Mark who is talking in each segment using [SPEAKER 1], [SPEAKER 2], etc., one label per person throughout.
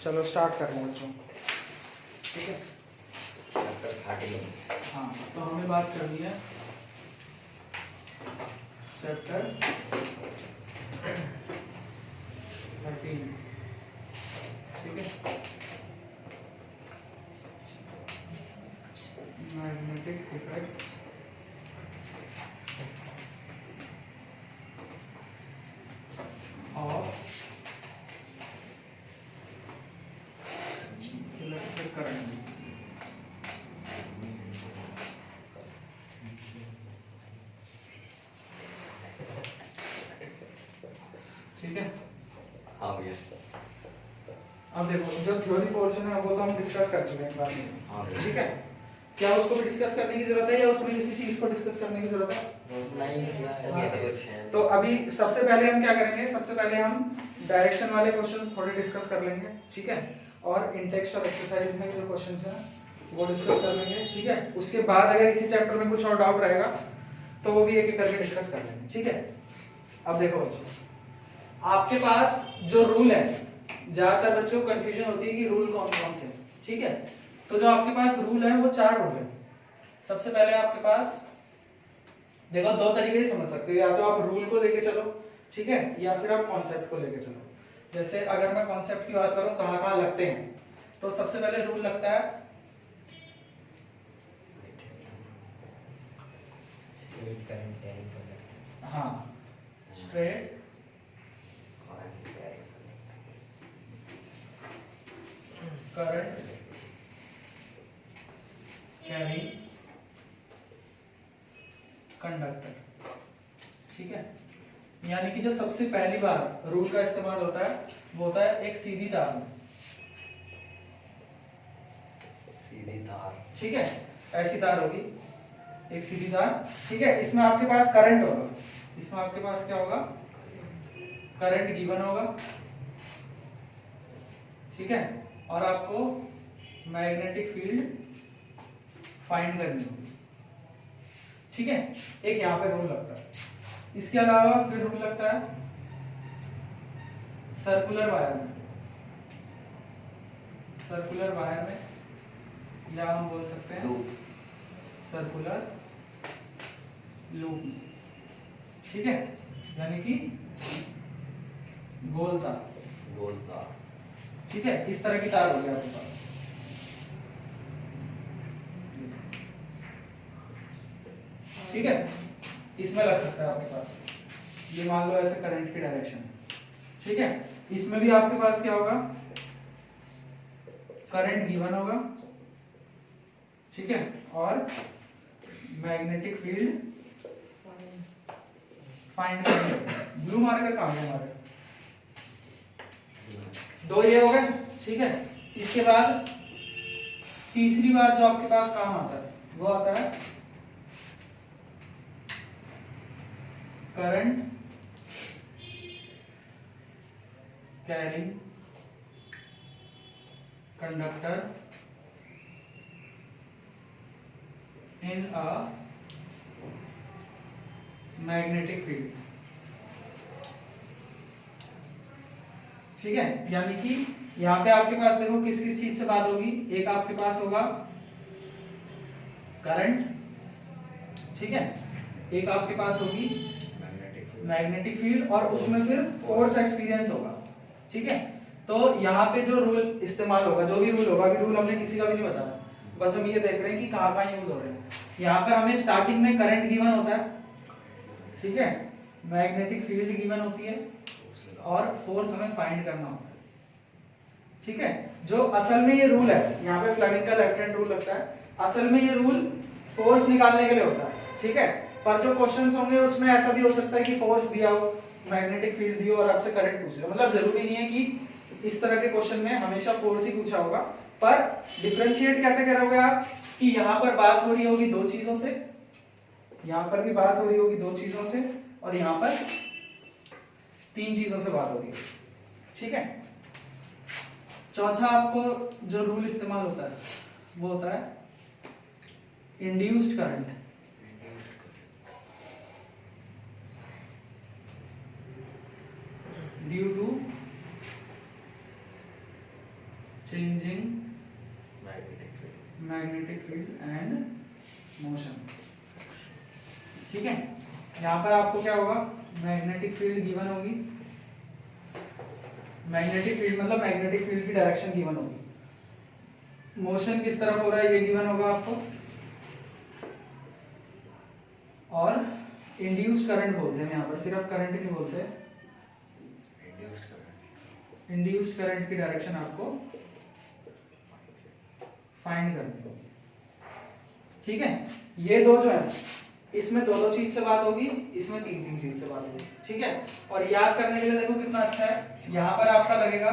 [SPEAKER 1] चलो स्टार्ट कर रहे हैं बच्चों, ठीक है। हाँ, तो हमें बात करनी है चैप्टर 13, ठीक है। Magnetic effects of electric current. ठीक है।
[SPEAKER 2] हाँ भैया।
[SPEAKER 1] अब देखो, जो थ्योरी पोर्शन है वो तो हम डिस्कस कर चुके हैं क्लास में,
[SPEAKER 2] हाँ भैया।
[SPEAKER 1] ठीक है। क्या उसको भी डिस्कस करने की जरूरत है या उसमें किसी चीज को डिस्कस करने की जरूरत है?
[SPEAKER 2] नहीं भैया, ऐसे तो कुछ है नहीं।
[SPEAKER 1] तो अभी सबसे पहले हम क्या करेंगे, सबसे पहले हम डायरेक्शन वाले क्वेश्चंस थोड़े डिस्कस कर लेंगे, ठीक है। और इंटेक्स्ट और एक्सरसाइज में जो क्वेश्चंस हैं वो डिस्कस कर लेंगे, ठीक है। उसके बाद अगर इसी चैप्टर में कुछ और डाउट रहेगा तो वो भी एक एक करके डिस्कस कर लेंगे, ठीक है। अब देखो बच्चों, आपके पास जो रूल है, ज्यादातर बच्चों को कंफ्यूजन होती है कि रूल कौन कौन से हैं, ठीक है। तो जो आपके पास रूल है वो 4 रूल है। सबसे पहले आपके पास देखो, 2 तरीके से समझ सकते हो, या तो आप रूल को लेके चलो, ठीक है, या फिर आप कॉन्सेप्ट को लेके चलो। जैसे अगर मैं कॉन्सेप्ट की बात करूं कहां कहां लगते हैं, तो सबसे पहले रूल लगता है हाँ, स्ट्रेट करंट कैरी कंडक्टर, ठीक है। यानी कि जो सबसे पहली बार रूल का इस्तेमाल होता है वो होता है एक सीधी तार में,
[SPEAKER 2] सीधी तार,
[SPEAKER 1] ठीक है। ऐसी तार होगी, एक सीधी तार, ठीक है। इसमें आपके पास करंट होगा, इसमें आपके पास क्या होगा, करंट गिवन होगा, ठीक है। और आपको मैग्नेटिक फील्ड फाइंड करनी होगी, ठीक है। एक यहाँ पे रूल लगता है। इसके अलावा फिर रूल लगता है सर्कुलर वायर में, सर्कुलर वायर में, या हम बोल सकते हैं सर्कुलर लूप में, ठीक है। यानी कि गोल तार,
[SPEAKER 2] गोल तार,
[SPEAKER 1] ठीक है। इस तरह की तार होगी आपके पास, ठीक है। इसमें लग सकता है आपके पास, ये मान लो ऐसे करंट की डायरेक्शन है, ठीक है। इसमें भी आपके पास क्या होगा, करंट गिवन होगा, ठीक है। और मैग्नेटिक फील्ड फाइंड करना। ब्लू मार्कर कहाँ है हमारे, 2 ये हो गए, ठीक है। इसके बाद तीसरी बार जो आपके पास काम आता है वो आता है current carrying conductor in a magnetic field, ठीक है। यानी कि यहाँ पे आपके पास देखो किस किस चीज से बात होगी, एक आपके पास होगा करंट, ठीक है। एक आपके पास होगी मैग्नेटिक फील्ड और उसमें फिर फोर्स एक्सपीरियंस होगा, ठीक है। तो यहाँ पे जो रूल इस्तेमाल होगा, जो भी रूल होगा, अभी रूल हमने किसी का भी नहीं बताया, बस हम ये देख रहे हैं कि कहाँ कहाँ यूज हो रहे हैं। यहाँ पर हमें स्टार्टिंग में करंट गिवन होता है, ठीक है, मैग्नेटिक फील्ड गिवन होती है और फोर्स हमें फाइंड करना होता है, ठीक है। जो असल में ये रूल है, यहाँ पे फ्लेमिंग का लेफ्ट हैंड रूल लगता है, असल में ये रूल फोर्स निकालने के लिए होता है, ठीक है। पर जो क्वेश्चंस होंगे उसमें ऐसा भी हो सकता है कि फोर्स दिया हो, मैग्नेटिक फील्ड दिया हो और आपसे करंट पूछ लिया, मतलब जरूरी नहीं है कि इस तरह के क्वेश्चन में हमेशा फोर्स ही पूछा होगा। पर डिफरेंशिएट कैसे करोगे आप, कि यहाँ पर बात हो रही होगी 2 चीजों से, यहाँ पर भी बात हो रही होगी 2 चीजों से, और यहाँ पर 3 चीजों से बात हो रही है, ठीक है। चौथा आपको जो रूल इस्तेमाल होता है वो होता है induced current, due to changing
[SPEAKER 2] magnetic field,
[SPEAKER 1] magnetic field and motion. ठीक है, यहाँ पर आपको क्या होगा, मैग्नेटिक फील्ड गिवन होगी, मैग्नेटिक फील्ड मतलब मैग्नेटिक फील्ड की डायरेक्शन गिवन होगी, मोशन किस तरफ हो रहा है ये गिवन होगा आपको, और इंड्यूस्ड करंट बोलते हैं यहाँ पर, सिर्फ करंट नहीं बोलते,
[SPEAKER 2] इंड्यूस्ड करंट,
[SPEAKER 1] इंड्यूस्ड करंट की डायरेक्शन आपको फाइंड करनी होगी। ठीक है, ये दो जो है इसमें दो दो चीज से बात होगी, इसमें तीन तीन चीज से बात होगी। ठीक है, और याद करने के लिए देखो कितना अच्छा है, यहाँ पर आपका लगेगा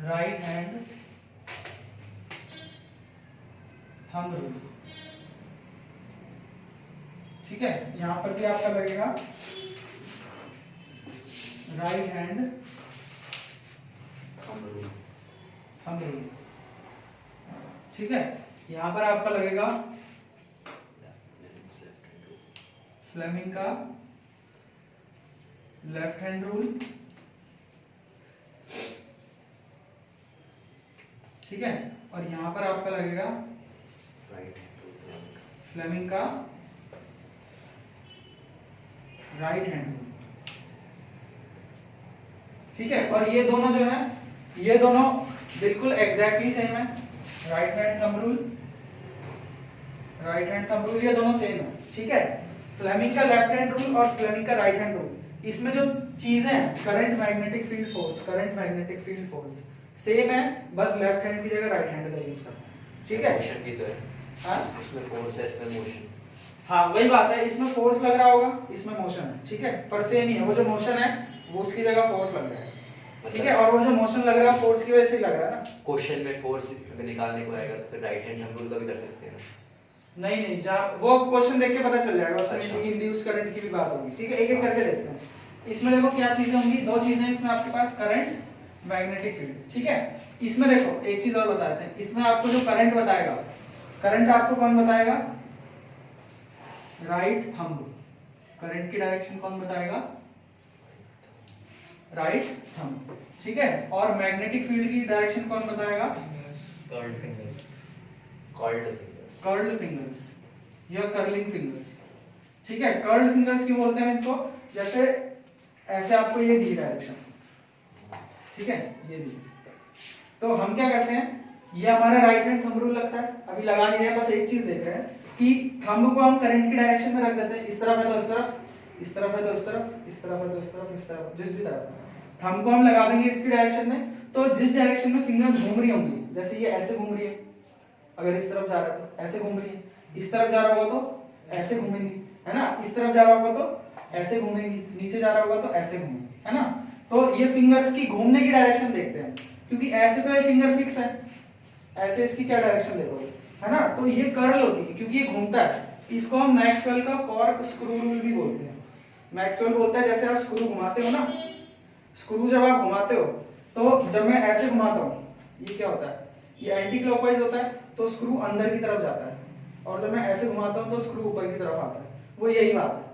[SPEAKER 1] राइट हैंड थंब रूल। ठीक है, यहां पर भी आपका लगेगा right hand
[SPEAKER 2] thumb rule,
[SPEAKER 1] thumb rule. ठीक है, यहां पर आपका लगेगा फ्लेमिंग का लेफ्ट हैंड रूल। ठीक है, और यहां पर आपका लगेगा
[SPEAKER 2] राइट हैंड रूल,
[SPEAKER 1] फ्लेमिंग का राइट हैंड रूल। ठीक है, और ये दोनों जो है ये दोनों बिल्कुल एग्जैक्टली सेम है, right hand thumb rule, right hand thumb rule, ये दोनों सेम है। ठीक है, फ्लेमिंग का लेफ्ट हैंड रूल और फ्लेमिंग का राइट हैंड रूल, इसमें जो चीजें हैं current magnetic field force, current magnetic field force same है, बस लेफ्ट हैंड की जगह राइट हैंड का यूज करना है। ठीक है,
[SPEAKER 2] मोशन की तरह,
[SPEAKER 1] हाँ
[SPEAKER 2] इसमें फोर्स है, इसमें मोशन,
[SPEAKER 1] हाँ वही बात है, इसमें फोर्स लग रहा होगा, इसमें मोशन है। ठीक है, पर सेम ही है, वो जो मोशन है वो उसकी जगह फोर्स लग रहा है। ठीक है, और वो जो मोशन लग रहा है फोर्स की वजह से ही लग रहा है ना।
[SPEAKER 2] क्वेश्चन में फोर्स अगर निकालने को आएगा तो फिर राइट हैंड थंब रूल का भी कर सकते हैं ना।
[SPEAKER 1] नहीं नहीं, जहाँ वो क्वेश्चन देख के पता चल जाएगा, उसमें
[SPEAKER 2] अच्छा।
[SPEAKER 1] इंड्यूस करंट की भी बात होगी। ठीक है, एक एक करके देखते हैं। इसमें देखो क्या चीजें होंगी, दो चीजें इसमें आपके पास, करंट, मैग्नेटिक फील्ड। ठीक है, इसमें देखो एक चीज और बताते हैं, इसमें आपको जो करंट बताएगा, करंट आपको कौन बताएगा, राइट थंब। करंट की डायरेक्शन कौन बताएगा, राइट थंब। ठीक है, और मैग्नेटिक फील्ड की डायरेक्शन कौन बताएगा,
[SPEAKER 2] curled fingers, curled fingers,
[SPEAKER 1] curled fingers या कर्लिंग फिंगर्स। ठीक है, कर्ल्ड फिंगर्स क्यों बोलते हैं इसको, जैसे ऐसे आपको ये दी डायरेक्शन, ठीक है ये दी, तो हम क्या करते हैं, ये हमारा राइट हैंड थंब रूल लगता है, अभी लगा नहीं रहे, बस एक चीज देख रहे हैं कि थंब को हम करंट की डायरेक्शन में रख देते हैं, इस तरफ है तो इस तरफ, इस तरफ है तो इस तरफ, इस तरफ है तो इस तरफ, इस तरफ, जिस भी तरफ थंब को हम लगा देंगे इसकी डायरेक्शन में, तो जिस डायरेक्शन में फिंगर्स घूम रही होंगी, जैसे ये ऐसे घूम रही है, अगर इस तरफ जा रहा है तो ऐसे घूम रही है, इस तरफ जा रहा होगा तो ऐसे घूमेंगी, है ना, इस तरफ जा रहा होगा तो ऐसे घूमेंगी, नीचे जा रहा होगा तो ऐसे घूमेंगी, है ना। तो ये फिंगर्स की घूमने की डायरेक्शन देखते हैं, क्योंकि ऐसे तो ये फिंगर फिक्स है, ऐसे इसकी क्या डायरेक्शन देखोगे, है ना, तो ये कर्ल होती है क्योंकि ये घूमता है। इसको हम मैक्सवेल का कॉर्क स्क्रू रूल भी बोलते हैं। मैक्सवेल बोलता है जैसे आप स्क्रू घुमाते हो ना, स्क्रू जब आप घुमाते हो तो जब मैं ऐसे घुमाता हूँ ये क्या होता है, ये एंटी क्लॉकवाइज होता है, तो स्क्रू अंदर की तरफ जाता है, और जब मैं ऐसे घुमाता हूँ तो स्क्रू ऊपर की तरफ आता है, वो यही बात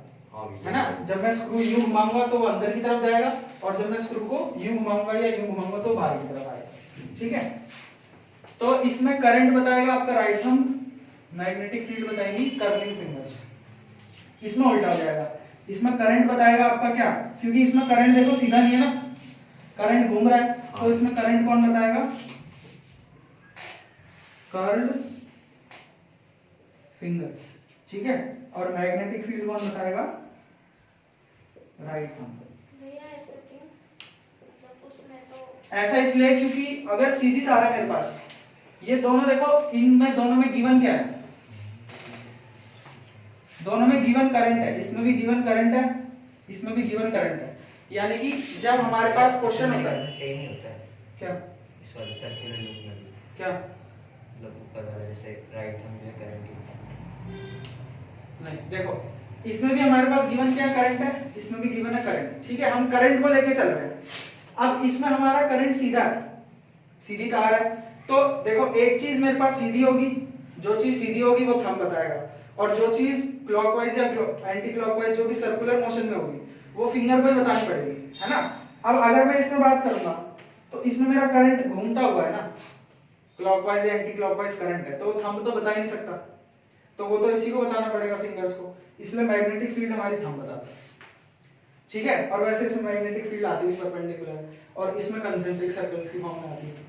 [SPEAKER 1] है ना। जब मैं स्क्रू यूं घुमाऊंगा तो वो अंदर की तरफ जाएगा, और जब मैं स्क्रू को यूं घुमाऊंगा या यूं घुमाऊंगा तो बाहर की तरफ आएगा। ठीक है, तो इसमें करंट बताएगा आपका राइट थंब, मैग्नेटिक फील्ड बताएगी कर्लिंग फिंगर्स, इसमें उल्टा हो जाएगा, इसमें करंट बताएगा आपका क्या, क्योंकि इसमें करंट देखो सीधा नहीं है ना, करंट घूम रहा है, तो इसमें करंट कौन बताएगा, कर्ल्ड फिंगर्स। ठीक है, और मैग्नेटिक फील्ड कौन बताएगा, राइट थंब। ऐसा इसलिए क्योंकि अगर सीधी तार है मेरे पास, ये दोनों देखो, इनमें दोनों में गिवन क्या है, दोनों में गिवन करंट है, इसमें भी गिवन करंट है, इसमें भी गिवन करंट है, यानी कि जब हमारे पास क्वेश्चन होता है,
[SPEAKER 2] सेम ही होता है
[SPEAKER 1] क्या
[SPEAKER 2] इस वाले सर्कुलर लूप में भी,
[SPEAKER 1] क्या
[SPEAKER 2] मतलब ऊपर वाला जैसे राइट थंब जो है करंट
[SPEAKER 1] नहीं, देखो इसमें भी हमारे पास गिवन क्या करंट है, इसमें भी गिवन है करंट। ठीक है, हम करंट को लेके चल रहे हैं, अब इसमें हमारा करंट सीधा है, सीधी तार है, तो देखो एक चीज मेरे पास सीधी होगी, जो चीज सीधी होगी वो थंब बताएगा, और जो चीज क्लॉकवाइज या एंटी क्लॉकवाइज जो भी सर्कुलर मोशन में होगी वो फिंगर को ही बतानी पड़ेगी, है ना। अब अगर मैं इसमें बात करूंगा तो इसमें मेरा करंट घूमता हुआ है ना, क्लॉकवाइज या एंटी क्लॉकवाइज करंट है, तो थंब तो बता ही नहीं सकता, तो वो तो इसी को बताना पड़ेगा, फिंगर्स को, इसलिए मैग्नेटिक फील्ड हमारी थंब बताता है। ठीक है, और वैसे इसमें मैग्नेटिक फील्ड आती है परपेंडिकुलर, और इसमें कंसेंट्रिक सर्कल्स की फॉर्म में आती है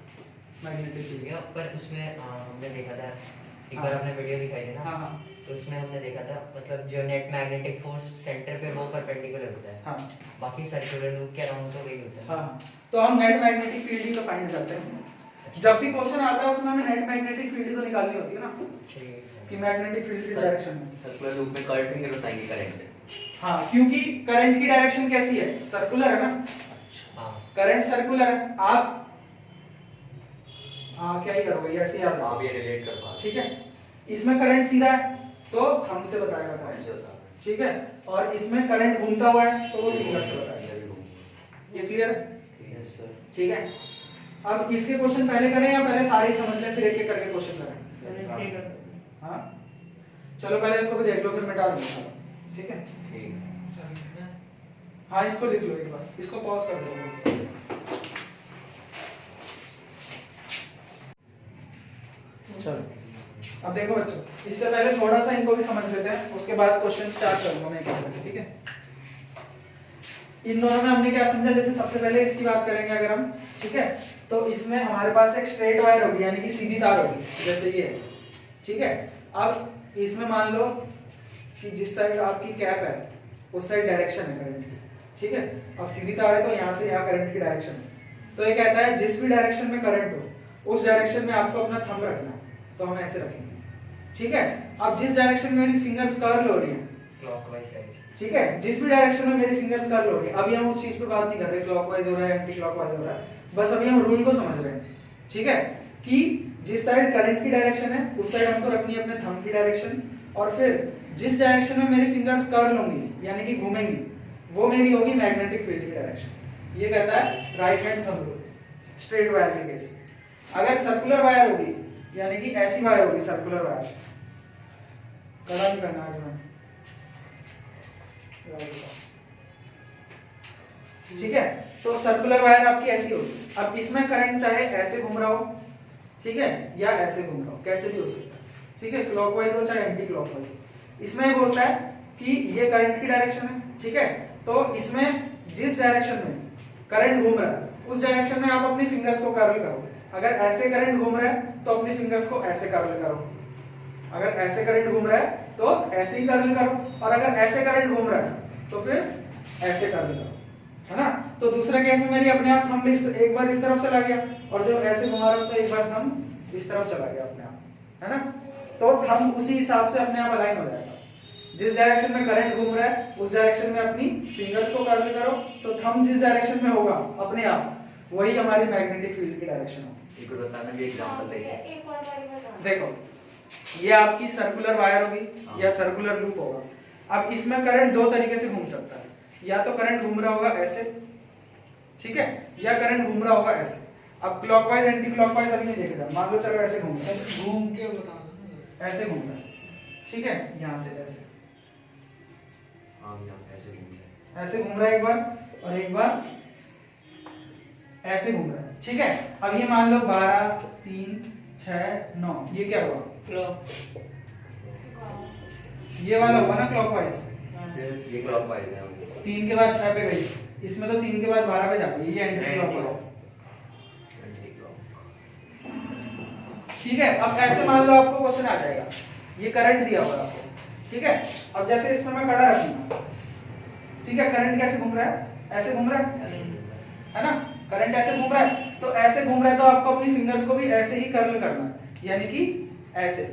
[SPEAKER 1] मैग्नेटिक फील्ड।
[SPEAKER 3] पर उसमें हमने देखा था एक बार आपने वीडियो दिखाई थी ना,
[SPEAKER 1] हाँ
[SPEAKER 3] तो उसमें हमने देखा था मतलब जो नेट मैग्नेटिक फोर्स सेंटर पे वो परपेंडिकुलर होता है,
[SPEAKER 1] हाँ
[SPEAKER 3] बाकी सर्कुलर लूप के अराउंड तो वही होता है।
[SPEAKER 1] हाँ, तो हम नेट मैग्नेटिक फील्ड ही तो फाइंड करते हैं, जब भी क्वेश्चन आता है उसमें हमें नेट मैग्नेटिक फील्ड तो निकालनी होती है ना, कि मैग्नेटिक फील्ड की डायरेक्शन में।
[SPEAKER 2] सर्कुलर लूप में कर्ल फिंगर बताएंगे करंट।
[SPEAKER 1] हाँ, क्योंकि करंट की डायरेक्शन कैसी है, सर्कुलर है ना,
[SPEAKER 3] हाँ
[SPEAKER 1] करंट सर्कुलर है, आप हाँ क्या ही करोगे, ऐसे याद रखो।
[SPEAKER 2] आप ये रिलेट कर पा
[SPEAKER 1] ठीक है, इसमें करंट सीधा है तो थंब से बताएगा
[SPEAKER 2] ऐसे
[SPEAKER 1] करंट,
[SPEAKER 2] होता है।
[SPEAKER 1] ठीक है, और इसमें करंट घूमता हुआ है तो वो फिंगर से बताएगा। ये क्लियर है?
[SPEAKER 2] Yes sir.
[SPEAKER 1] ठीक है, अब इसके क्वेश्चन पहले करें या पहले सारे ही समझ लें फिर एक एक करके क्वेश्चन करें? हाँ चलो पहले इसको भी देख लो फिर मिटा दूंगा, ठीक है?
[SPEAKER 2] ठीक।
[SPEAKER 1] हाँ इसको लिख लो एक बार, इसको पॉज कर दो। चलो अब देखो बच्चों, इससे पहले थोड़ा सा इनको भी समझ लेते हैं, उसके बाद क्वेश्चन स्टार्ट करूंगा मैं क्या करके, ठीक है? इन दोनों में हमने क्या समझा, जैसे सबसे पहले इसकी बात करेंगे अगर हम, ठीक है, तो इसमें हमारे पास एक स्ट्रेट वायर होगी यानी कि सीधी तार होगी, जैसे ये, ठीक है। अब इसमें मान लो कि जिस साइड आपकी कैप है उस साइड डायरेक्शन है करंट की, ठीक है। अब सीधी तार है तो यहाँ से यहाँ करंट की डायरेक्शन है, तो ये कहता है जिस भी डायरेक्शन में करंट हो उस डायरेक्शन में आपको अपना थंब रखना है, तो हम ऐसे रखेंगे, ठीक है। अब जिस डायरेक्शन में मेरी फिंगर्स कर्ल हो रही हैं,
[SPEAKER 3] क्लॉकवाइज साइड,
[SPEAKER 1] ठीक है, जिस भी डायरेक्शन में मेरी फिंगर्स कर्ल हो रही है, अभी हम उस चीज पे बात नहीं कर रहे क्लॉकवाइज हो रहा है एंटी क्लॉकवाइज हो रहा है, बस अभी हम रूल को समझ रहे हैं, ठीक है, कि जिस साइड करंट की डायरेक्शन है उस साइड हमको रखनी है अपने थंब की डायरेक्शन, और फिर जिस डायरेक्शन में मेरी फिंगर्स कर्ल होंगी यानी कि घूमेंगी वो मेरी होगी मैग्नेटिक फील्ड की डायरेक्शन। ये कहता है right hand thumb rule straight wire के केस। अगर सर्कुलर वायर होगी यानी कि ऐसी वायर होगी सर्कुलर वायर, कड़ा नहीं करना आज मैं, ठीक है, तो सर्कुलर वायर आपकी ऐसी होगी। अब इसमें करंट चाहे ऐसे घूम रहा हो, ठीक है, या ऐसे घूम रहा हो, कैसे भी हो सकता है, ठीक है, क्लॉकवाइज हो चाहे एंटी क्लॉकवाइज हो। इसमें ये बोलता है कि ये करंट की डायरेक्शन है, ठीक है, तो इसमें जिस डायरेक्शन में करंट घूम रहा है उस डायरेक्शन में आप अपनी फिंगर्स को कर्ल करो। अगर ऐसे करंट घूम रहा है तो अपनी फिंगर्स को ऐसे कर्ल करो, अगर ऐसे करंट घूम रहा है तो ऐसे ही कर्ल करो, और अगर ऐसे करंट घूम रहा है तो फिर ऐसे कर्ल करो, है ना। तो दूसरे केस में मेरी अपने आप थंब एक बार इस तरफ चला गया, और जब ऐसे घुमा रहा हूं तो एक बार थंब इस तरफ चला गया अपने आप, है ना। तो थंब उसी हिसाब से अपने आप अलाइन हो जाएगा। जिस डायरेक्शन में करंट घूम रहा है उस डायरेक्शन में अपनी फिंगर्स को कर्ल करो, तो थंब जिस डायरेक्शन में होगा अपने आप वही हमारी मैग्नेटिक फील्ड की डायरेक्शन होगी।
[SPEAKER 2] एक बताना भी एग्जांपल देंगे।
[SPEAKER 4] एक और बारी बताना।
[SPEAKER 1] देखो ये आपकी सर्कुलर वायर होगी या सर्कुलर लूप होगा। अब इसमें करंट दो तरीके से घूम सकता है, या तो करंट घूम रहा होगा ऐसे, ठीक है, या करंट घूम रहा होगा ऐसे। अब क्लॉकवाइज एंटी क्लॉकवाइज अभी नहीं देख रहा, मान लो चलो ऐसे घूम रहा है,
[SPEAKER 5] घूम के बता दो।
[SPEAKER 1] ऐसे घूम रहा है, ठीक है, यहाँ से ऐसे
[SPEAKER 2] हाँ यहाँ ऐसे घूम रहे
[SPEAKER 1] ऐसे घूम रहा है एक बार, और एक बार ऐसे घूम रहा है, ठीक है। अब ये मान लो 12 3 6 9, ये क्या हुआ, ये वाला हुआ ना क्लॉकवाइज,
[SPEAKER 2] हैं। ये क्लॉकवाइज है।
[SPEAKER 1] 3 के बाद 6 पे गई, इसमें तो 3 के बाद 12 पे जाती है, ये एंटी क्लॉकवाइज, ठीक है। अब ऐसे मान लो आपको क्वेश्चन आ जाएगा, ये करंट दिया हुआ है आपको, ठीक है। अब जैसे इसमें मैं कड़ा रखूंगा, ठीक है, करंट कैसे घूम रहा है, ऐसे घूम रहा है ना, करंट ऐसे घूम रहा है, तो ऐसे घूम रहा है तो आपको अपनी फिंगर्स को भी ऐसे ही कर्ल करना है, यानी कि ऐसे,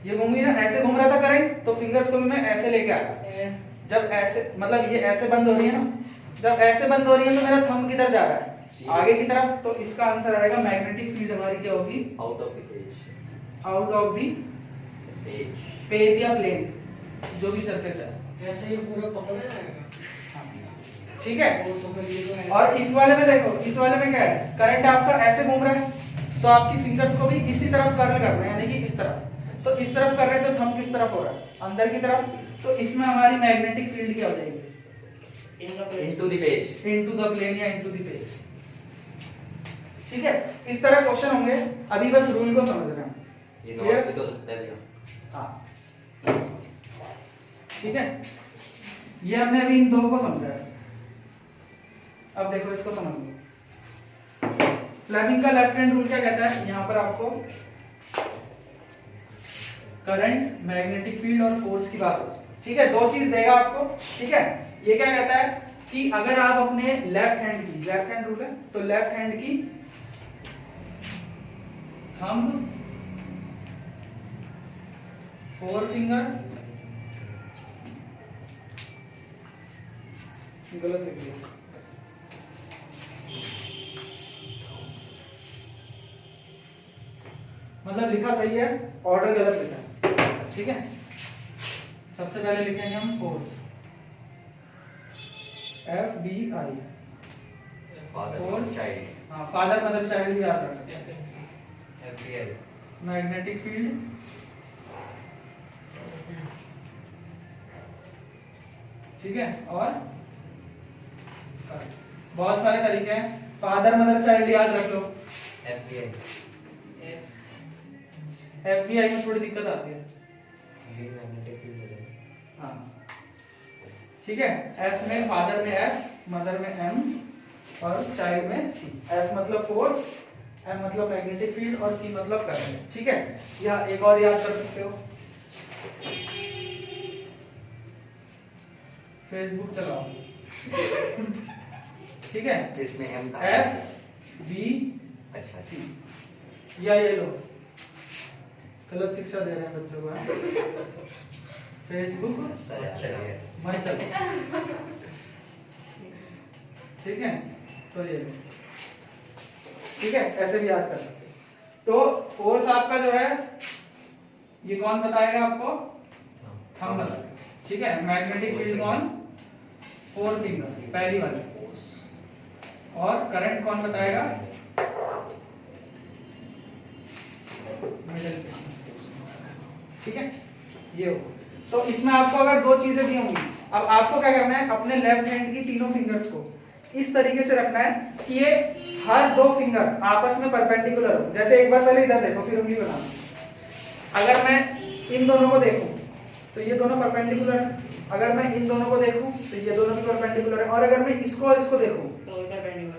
[SPEAKER 1] ये घूमी ना, ऐसे घूम रहा था करंट, तो फिंगर्स को भी मैं ऐसे लेके आया। जब ऐसे मतलब ये ऐसे बंद हो रही है ना, जब ऐसे बंद हो रही है तो मेरा थंब किधर जा रहा है, आगे की तरफ, तो इसका आंसर आएगा मैग्नेटिक फील्ड हमारी क्या होगी,
[SPEAKER 2] out of the page.
[SPEAKER 1] Out of the
[SPEAKER 2] page
[SPEAKER 1] page या प्लेन, जो भी सरफेस है,
[SPEAKER 5] ऐसे ही पूरा पकड़ा जाएगा।
[SPEAKER 1] ठीक है।
[SPEAKER 5] वो तो मैं ये तो ऐसे-
[SPEAKER 1] और इस वाले में देखो, इस वाले में क्या है, करंट आपका ऐसे घूम रहा है तो आपकी फिंगर्स को भी इसी तरफ कर्ल करना है, यानी कि इस तरफ, तो इस तरफ कर रहे हैं तो थंब किस तरफ हो रहा है, अंदर की तरफ, तो इसमें हमारी मैग्नेटिक फील्ड क्या हो जाएगी,
[SPEAKER 2] into the page.
[SPEAKER 1] Into the plane या इनटू द पेज, ठीक है, इस तरह क्वेश्चन होंगे, अभी बस रूल को समझ रहे हैं।
[SPEAKER 2] ये
[SPEAKER 1] Clear?
[SPEAKER 2] नॉट भी तो सकता है भैया।
[SPEAKER 1] हाँ ठीक है, ये हमने अभी इन दो को समझा है। अब देखो इसको समझ लो। फ्लेमिंग का लेफ्ट हैंड रूल क्या कहता है, यहाँ पर आपको करंट, मैग्नेटिक फील्ड और फोर्स की बात हो, ठीक है, दो चीज देगा आपको, ठीक है। ये क्या कहता है कि अगर आप अपने लेफ्ट हैंड रूल है, तो लेफ्ट हैंड की थंब, फोर फिंगर, गलत लिख दिया, मतलब लिखा सही है, ऑर्डर गलत लिखा है, ठीक है। सबसे पहले लिखेंगे हम force, FBI,
[SPEAKER 2] father
[SPEAKER 1] Force?
[SPEAKER 2] Child.
[SPEAKER 1] हाँ, फादर मदर चाइल्ड भी याद रख सकते हैं।
[SPEAKER 3] FBI,
[SPEAKER 1] मैग्नेटिक फील्ड, ठीक है, और बहुत सारे तरीके हैं, फादर मदर चाइल्ड याद रख लो।
[SPEAKER 3] FBI,
[SPEAKER 1] FBI में थोड़ी दिक्कत आती है,
[SPEAKER 3] ये मैग्नेटिक फील्ड है।
[SPEAKER 1] हाँ ठीक है। F में फादर में F, मदर में M और चाइल्ड में C। F मतलब फोर्स, M मतलब मैग्नेटिक फील्ड और C मतलब करंट, ठीक है। या एक और याद कर सकते हो, फेसबुक चलाओ, ठीक है।
[SPEAKER 2] इसमें M का
[SPEAKER 1] F B
[SPEAKER 2] अच्छा
[SPEAKER 1] C, या ये लो, गलत शिक्षा दे रहे हैं बच्चों को, हाँ? फेसबुक
[SPEAKER 3] अच्छा है।
[SPEAKER 1] मैं चलो, ठीक है, तो ये ठीक है, ऐसे भी याद कर सकते हो। तो फोर्स आपका जो है, ये कौन बताएगा आपको, थंब बताएगा, ठीक है। मैग्नेटिक फील्ड कौन, फोर फिंगर, पहली वाली, और करंट कौन बताएगा, मिडिल फिंगर, ठीक है। ये हो, तो इसमें आपको अगर दो चीजें दी होंगी, अब आपको क्या करना है, अपने लेफ्ट हैंड की तीनों फिंगर्स को इस तरीके से रखना है कि ये हर दो फिंगर आपस में परपेंडिकुलर हो। जैसे एक बार पहले इधर देखो, फिर उंगली बनाना। अगर मैं इन दोनों को देखूं तो ये दोनों परपेंडिकुलर है, अगर मैं इन दोनों को देखूं तो ये दोनों भी परपेंडिकुलर है, और अगर मैं इसको और इसको देखूं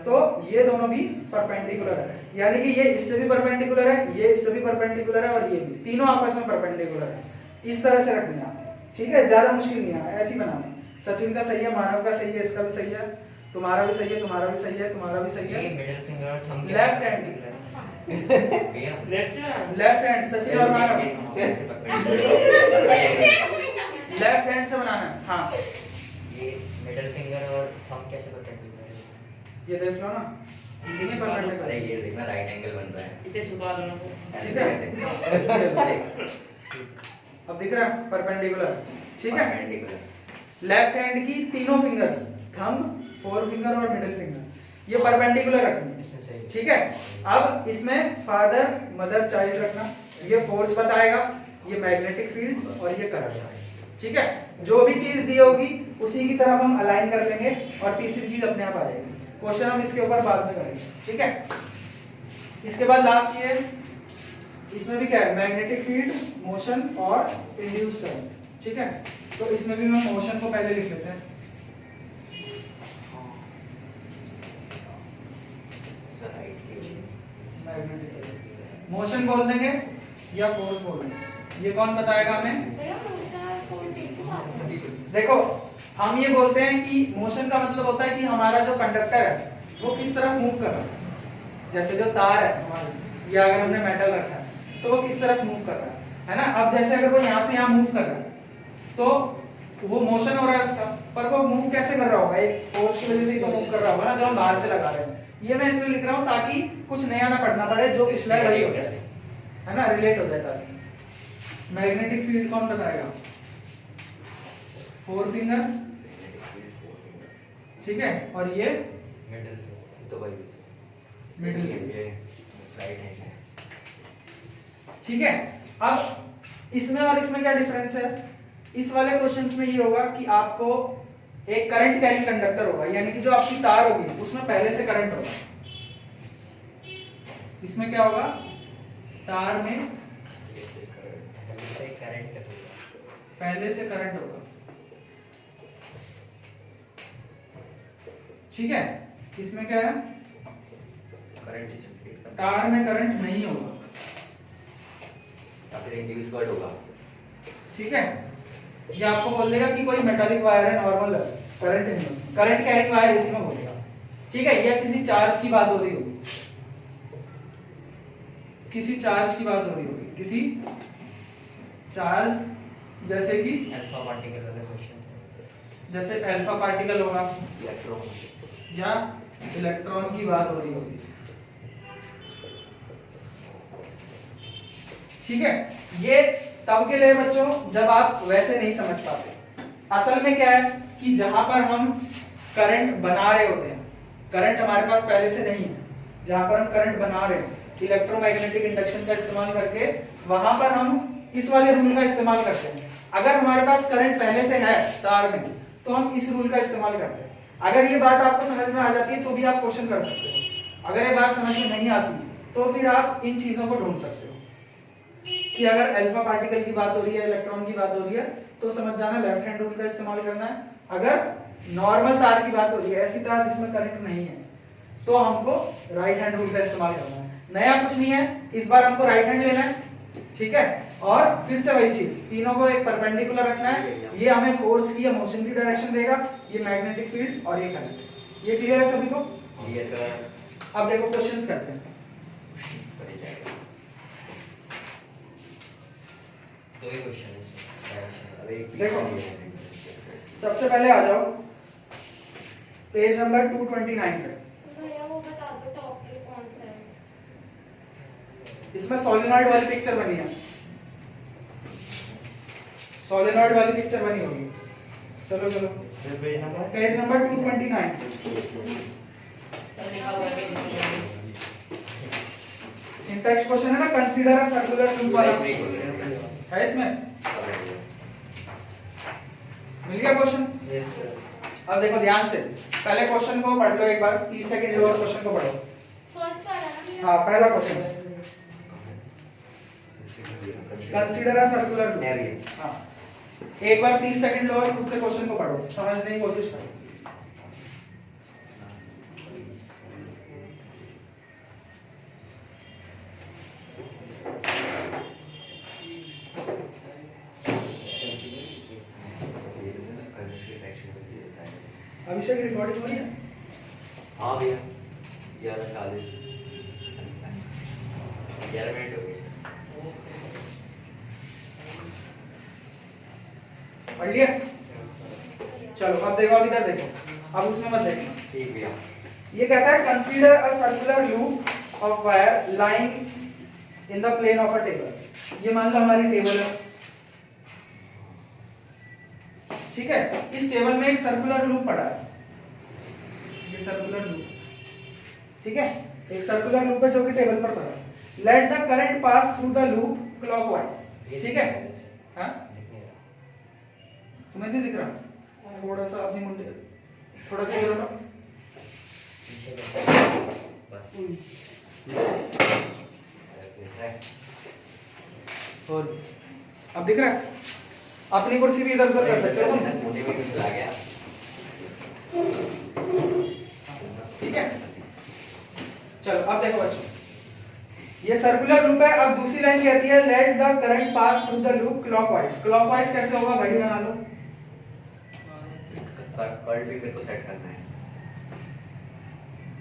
[SPEAKER 1] तो ये दोनों भी परपेंडिकुलर है। यानी कि ये इससे भी परपेंडिकुलर है, ये इससे भी परपेंडिकुलर है, और ये भी, तीनों आपस में परपेंडिकुलर है। इस तरह से रखनी है, ठीक है, ज्यादा मुश्किल नहीं है, ऐसी बनाना। सचिन का सही है, मानव का सही है, इसका भी सही है, तुम्हारा भी सही है, तुम्हारा भी सही है, तुम्हारा भी सही है।
[SPEAKER 3] ये मिडिल फिंगर और थंब
[SPEAKER 1] लेफ्ट हैंड,
[SPEAKER 3] भैया
[SPEAKER 1] लेफ्ट हैंड, सचिन और मानव लेफ्ट हैंड से बनाना है। हाँ,
[SPEAKER 3] ये मिडिल फिंगर और थंब कैसे परपेंडिकुलर है?
[SPEAKER 1] ये देख लो ना, ये परपेंडिकुलर
[SPEAKER 2] अरे
[SPEAKER 1] है,
[SPEAKER 2] ये देखना, राइट एंगल बन रहा है।
[SPEAKER 5] इसे छुपा दो ना।
[SPEAKER 1] ठीक है। अब दिख रहा है परपेंडिकुलर, ठीक है।
[SPEAKER 2] परपेंडिकुलर।
[SPEAKER 1] लेफ्ट हैंड की तीनों फिंगर्स, थंब, फोर फिंगर और मिडिल फिंगर, ये परपेंडिकुलर रखनी है,
[SPEAKER 3] इसमें सही।
[SPEAKER 1] ठीक है। अब इसमें फादर मदर चाइल्ड रखना, ये फोर्स बताएगा, ये मैग्नेटिक फील्ड और ये करंट, ठीक है। जो भी चीज दी होगी उसी की तरफ हम अलाइन कर लेंगे, और तीसरी चीज अपने आप आ जाएगी। क्वेश्चन हम इसके ऊपर बाद में करेंगे, ठीक है। इसके बाद लास्ट ये, इसमें भी क्या है, मैग्नेटिक फील्ड, मोशन और इंड्यूस्ड करंट, ठीक है। तो इसमें भी हम मोशन को पहले लिख लेते हैं, मैग्नेटिक मोशन बोल देंगे या फोर्स बोल देंगे, ये कौन बताएगा हमें। देखो, हम ये बोलते हैं कि मोशन का मतलब होता है कि हमारा जो कंडक्टर है वो किस तरफ मूव कर रहा है। जैसे जो तार है हमारा, या अगर हमने मेटल रखा है तो वो किस तरफ मूव कर रहा है ना। अब जैसे अगर वो यहाँ से यहाँ मूव कर रहा है तो वो मोशन हो रहा है उसका, पर वो मूव कैसे कर रहा होगा, एक फोर्स की वजह से ही तो मूव कर रहा होगा ना, जो हम बाहर से लगा रहे हैं। ये मैं इसमें लिख रहा हूँ ताकि कुछ नया ना पढ़ना पड़े, जो पिछला वही हो जाए, है ना, रिलेट हो जाए। ताकि मैग्नेटिक फील्ड कौन बताएगा, फोर फिंगर, ठीक है, और ये
[SPEAKER 3] मिडिल
[SPEAKER 2] तो भाई
[SPEAKER 1] मिडिल
[SPEAKER 2] ये राइट हैंड है।
[SPEAKER 1] ठीक है। अब इसमें और इसमें क्या डिफरेंस है, इस वाले क्वेश्चंस में ये होगा कि आपको एक करंट कैरी कंडक्टर होगा, यानी कि जो आपकी तार होगी उसमें पहले से करंट होगा, इसमें क्या होगा, तार में पहले से करंट होगा, ठीक है। इसमें क्या है,
[SPEAKER 2] करंट जनरेट करता
[SPEAKER 1] तार में करंट नहीं होगा,
[SPEAKER 2] या फिर इंड्यूस वर्ड होगा।
[SPEAKER 1] ठीक है। ये आपको बोल देगा कि कोई मेटालिक वायर है, नॉर्मल करंट नहीं है, करंट कैरिंग वायर इसमें बोलेगा, ठीक है। यह किसी चार्ज की बात हो रही होगी, किसी चार्ज की बात हो रही होगी, किसी चार्ज, जैसे कि
[SPEAKER 3] अल्फा पार्टिकल वाला क्वेश्चन,
[SPEAKER 1] जैसे अल्फा पार्टिकल होगा
[SPEAKER 2] इलेक्ट्रॉन
[SPEAKER 1] या इलेक्ट्रॉन की बात हो रही होगी, ठीक है। ये तब के लिए बच्चों जब आप वैसे नहीं समझ पाते। असल में क्या है कि जहां पर हम करंट बना रहे होते हैं, करंट हमारे पास पहले से नहीं है, जहां पर हम करंट बना रहे हैं इलेक्ट्रोमैग्नेटिक इंडक्शन का इस्तेमाल करके, वहां पर हम इस वाले रूल का इस्तेमाल करते हैं। अगर हमारे पास करंट पहले से है तार में तो हम इस रूल का इस्तेमाल करते हैं। अगर ये बात आपको समझ में आ जाती है तो भी आप क्वेश्चन कर सकते हो, अगर ये बात समझ में नहीं आती तो फिर आप इन चीजों को ढूंढ सकते हो कि अगर अल्फा पार्टिकल की बात हो रही है, इलेक्ट्रॉन की बात हो रही है, तो समझ जाना लेफ्ट हैंड रूल का इस्तेमाल करना है। अगर नॉर्मल तार की बात हो रही है, ऐसी तार जिसमें करंट नहीं है, तो हमको राइट हैंड रूल का इस्तेमाल करना है। नया कुछ नहीं है, इस बार हमको राइट हैंड लेना है, ठीक है। और फिर से वही चीज, तीनों को एक परपेंडिकुलर रखना है, ये हमें फोर्स की या मोशन की डायरेक्शन देगा, ये मैग्नेटिक फील्ड और ये करंट। ये क्लियर है सभी को? अब देखो क्वेश्चंस करते हैं।
[SPEAKER 3] दो ही क्वेश्चन है इसमें,
[SPEAKER 2] अब एक
[SPEAKER 1] देखो, सबसे पहले आ जाओ पेज नंबर 229 पे।
[SPEAKER 4] भैया वो बता दो टॉपिक कौन सा है।
[SPEAKER 1] इसमें सोलेनॉइड वाली पिक्चर बनी है, सोलेनॉइड वाली पिक्चर बनी होगी। चलो चलो, पेज नंबर 229 इन टेक्स्ट क्वेश्चन है ना, कंसीडर अ सर्कुलर लूप वाला है इसमें, मिल गया क्वेश्चन? अब देखो ध्यान से, पहले क्वेश्चन को पढ़ लो एक बार, 30 सेकंड लो और क्वेश्चन को पढ़ो।
[SPEAKER 4] फर्स्ट वाला ना।
[SPEAKER 1] हाँ, पहला question, consider a circular loop. हाँ, एक बार 30 सेकंड लो और खुद से क्वेश्चन को पढ़ो, समझने की कोशिश करो। अभिषेक रिकॉर्डिंग हो रही है?
[SPEAKER 2] हाँ भैया 11:40 11 मिनट हो गए।
[SPEAKER 1] पढ़ लिया? चलो अब देखो, अब इधर देखो, अब उसमें मत देखना।
[SPEAKER 2] ठीक भैया।
[SPEAKER 1] ये कहता है consider a circular loop of wire lying in the plane of a table. ये मान लो हमारी टेबल है, ठीक है। इस टेबल में एक सर्कुलर लूप पड़ा है, ये सर्कुलर लूप, ठीक है, एक सर्कुलर लूप है जो कि टेबल पर पड़ा है। Let the current pass through the loop clockwise, ठीक है। हाँ, तुम्हें नहीं दिख रहा? थोड़ा सा अपनी मुंडे, थोड़ा सा इधर उठाओ। अब दिख रहा है? अपनी कुर्सी भी इधर उधर कर सकते हो तुम,
[SPEAKER 2] मुझे भी कुछ आ गया।
[SPEAKER 1] ठीक है। चलो अब देखो बच्चों, ये सर्कुलर लूप है। अब दूसरी लाइन कहती है let the current pass through the loop clockwise. Clockwise कैसे होगा, घड़ी बना लो।
[SPEAKER 2] कर्ल फिंगर को सेट करना है।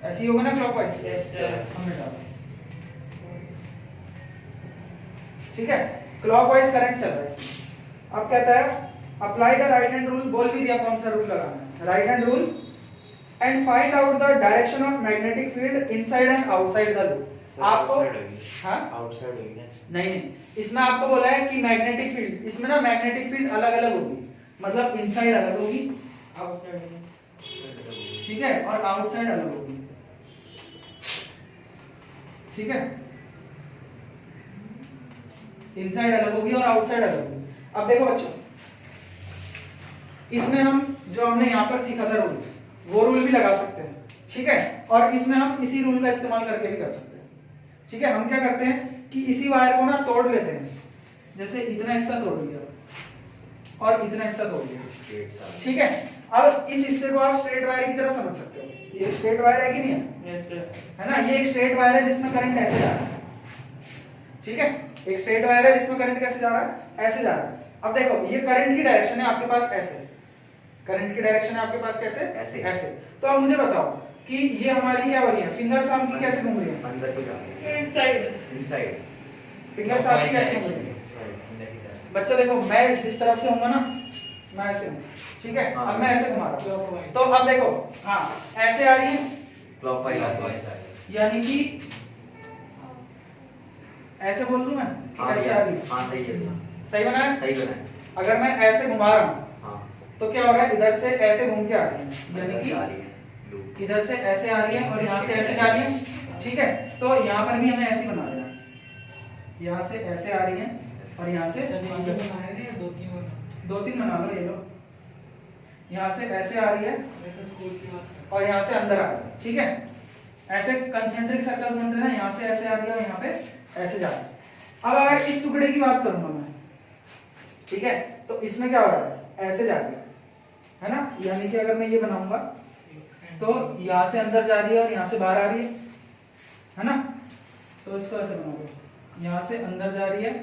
[SPEAKER 1] ऐसे ही होगा ना क्लॉकवाइज?
[SPEAKER 5] Yes, sir.
[SPEAKER 1] हमने डाला, ठीक है। क्लॉकवाइज करंट चल रहा है इसमें। अब कहता है apply the right hand rule, बोल भी दिया कौन सा रूल लगाना है, right hand rule, and find out the direction of magnetic field inside and outside the loop. आपको हाँ
[SPEAKER 5] आउटसाइड होगी ना।
[SPEAKER 1] नहीं, इसमें आपको बोला है कि मैग्नेटिक फील्ड, इसमें ना मैग्नेटिक फील्ड अलग अलग होगी, मतलब इनसाइड अलग होगी,
[SPEAKER 5] आउटसाइड
[SPEAKER 1] ठीक है, और आउटसाइड अलग होगी, ठीक है। इनसाइड अलग होगी और आउटसाइड अलग होगी। अब देखो बच्चों, इसमें हम जो हमने यहाँ पर सीखा था रूल, वो रूल भी लगा सकते हैं, ठीक है, और इसमें हम इसी रूल का इस्तेमाल करके भी कर सकते हैं। ठीक है, हम क्या करते हैं कि इसी वायर को ना तोड़ लेते हैं, जैसे इतना हिस्सा तोड़ लिया और इतना हिस्सा तोड़ लिया,
[SPEAKER 2] स्ट्रेट सा
[SPEAKER 1] ठीक है। अब इस हिस्से को आप स्ट्रेट वायर की तरह समझ सकते हो, ये स्ट्रेट वायर है कि नहीं है,
[SPEAKER 5] Yes, sir.
[SPEAKER 1] है ना, ये एक स्ट्रेट वायर है जिसमें करंट ऐसे जा रहा है, ठीक है, एक स्ट्रेट वायर है जिसमें करंट कैसे जा रहा है, ऐसे जा रहा है। अब देखो ये करंट की डायरेक्शन है आपके पास ऐसे, करंट की डायरेक्शन है आपके पास कैसे,
[SPEAKER 2] ऐसे।
[SPEAKER 1] ऐसे। तो अब मुझे बताओ कि ये हमारी क्या हो रही है, फिंगर्स आपकी कैसे घूम रही है,
[SPEAKER 2] अंदर को जा रही है
[SPEAKER 5] Inside.
[SPEAKER 2] इनसाइड
[SPEAKER 1] फिंगर्स आपकी कैसे घूम रही है। बच्चों देखो मैं जिस तरफ से हूंगा ना, मैं ऐसे हूँ, ठीक है,
[SPEAKER 2] हाँ।
[SPEAKER 1] अब मैं ऐसे घुमा रहा हूँ,
[SPEAKER 5] Clockwise.
[SPEAKER 1] तो अब देखो हाँ ऐसे आ रही है,
[SPEAKER 2] क्लॉकवाइज आ रही है।
[SPEAKER 1] यानी कि ऐसे बोल दूं मैं कि
[SPEAKER 2] हाँ
[SPEAKER 1] ऐसे आ रही है,
[SPEAKER 2] हाँ सही है,
[SPEAKER 1] सही बना है।
[SPEAKER 2] सही बना है।
[SPEAKER 1] अगर मैं ऐसे घुमा रहा हूँ
[SPEAKER 2] हाँ
[SPEAKER 1] तो क्या हो रहा है, इधर से ऐसे घूम के आ रही है, यानी
[SPEAKER 2] अंदर
[SPEAKER 1] कि
[SPEAKER 2] आ रही है लूप।
[SPEAKER 1] इधर से ऐसे आ रही है और यहाँ से ऐसे जा रही है, ठीक है। तो यहाँ पर भी हमें ऐसे बना देना है, यहाँ से ऐसे आ रही है और यहाँ से
[SPEAKER 5] अच्छा, नहीं, ये बनाए नहीं, दो तीन बना।
[SPEAKER 1] दो तीन बना लो, ये लो, यहाँ से ऐसे आ रही है
[SPEAKER 5] मैं तो स्कूल की बात कर
[SPEAKER 1] और यहाँ से अंदर आ रही है, ठीक है। ऐसे कंसेंट्रिक सर्कल्स बन रहे हैं, यहाँ से ऐसे आ रही है और यहाँ पे ऐसे जा रही है। अब अगर इस टुकड़े की बात करूंगा मैं, ठीक है, तो इसमें क्या हो रहा है, ऐसे जा रही है ना, यानी कि अगर मैं ये बनाऊंगा तो यहाँ से अंदर जा रही है और यहाँ से बाहर आ रही है ना, तो इसको ऐसे बनाओगे, यहाँ से अंदर जा रही है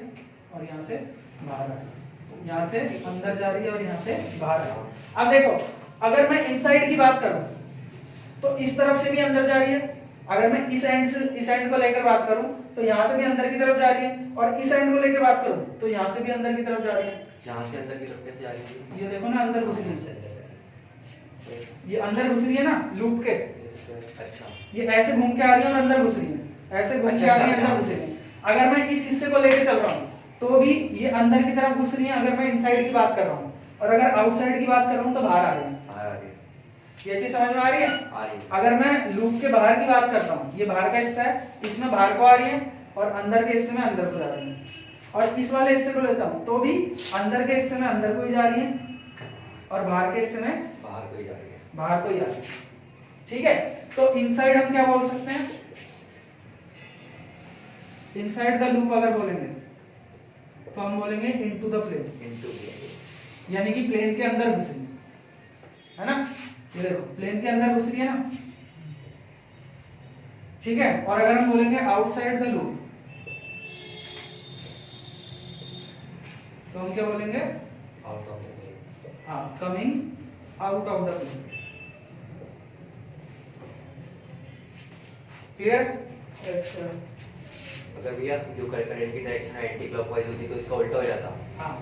[SPEAKER 1] और यहाँ से बाहर आ रही है, यहाँ से अंदर जा रही है और यहाँ से बाहर आ रही है। अब देखो अगर मैं इनसाइड की बात करूं तो इस तरफ से भी अंदर जा रही है, अगर मैं इस एंड से इस एंड को लेकर बात करूं तो यहाँ से भी अंदर की तरफ जा रही है, और इस एंड को लेकर बात करूं तो यहाँ से भी अंदर की तरफ जा रही है।
[SPEAKER 2] यहाँ से अंदर की तरफ कैसे आ रही है?
[SPEAKER 1] ये देखो ना अंदर घुस रही है, ये अंदर घुस रही है ना लूप के,
[SPEAKER 2] अच्छा
[SPEAKER 1] ये ऐसे घूम के आ रही है और अंदर घुस रही है, ऐसे घूम के आ रही है अंदर घुस रही है। अगर मैं इस हिस्से को लेके चल रहा हूँ तो भी ये अंदर की तरफ घुस रही है, अगर मैं इनसाइड की बात कर रहा हूँ, और अगर आउटसाइड की बात कर रहा हूँ तो बाहर आ रही है।
[SPEAKER 2] बाहर आ रही है।
[SPEAKER 1] ये चीज समझ में आ रही है।
[SPEAKER 2] आ रही है।
[SPEAKER 1] अगर मैं लूप के बाहर की बात करता हूँ, ये बाहर का हिस्सा है, इसमें बाहर को आ रही है और अंदर के हिस्से में अंदर को जा रही है, और इस वाले हिस्से को लेता हूँ तो भी अंदर के हिस्से में अंदर को ही जा रही है और बाहर के हिस्से में
[SPEAKER 2] बाहर को ही जा रही है।
[SPEAKER 1] बाहर को ही जा रही है, ठीक है। तो इनसाइड हम क्या बोल सकते हैं, इनसाइड द लूप अगर बोलेंगे तो हम बोलेंगे इनटू द प्लेन,
[SPEAKER 2] इनटू
[SPEAKER 1] यानी कि प्लेन के अंदर घुस रही है ना, ये देखो प्लेन के अंदर घुस रही है ना, ठीक है। और अगर हम बोलेंगे आउटसाइड द लूप तो हम क्या बोलेंगे,
[SPEAKER 3] आउट ऑफ द प्लेन।
[SPEAKER 1] हाँ coming out of the plane. Clear.
[SPEAKER 2] अगर भैया जो करंट की डायरेक्शन एंटी क्लॉकवाइज होती तो इसका उल्टा हो जाता।
[SPEAKER 1] हाँ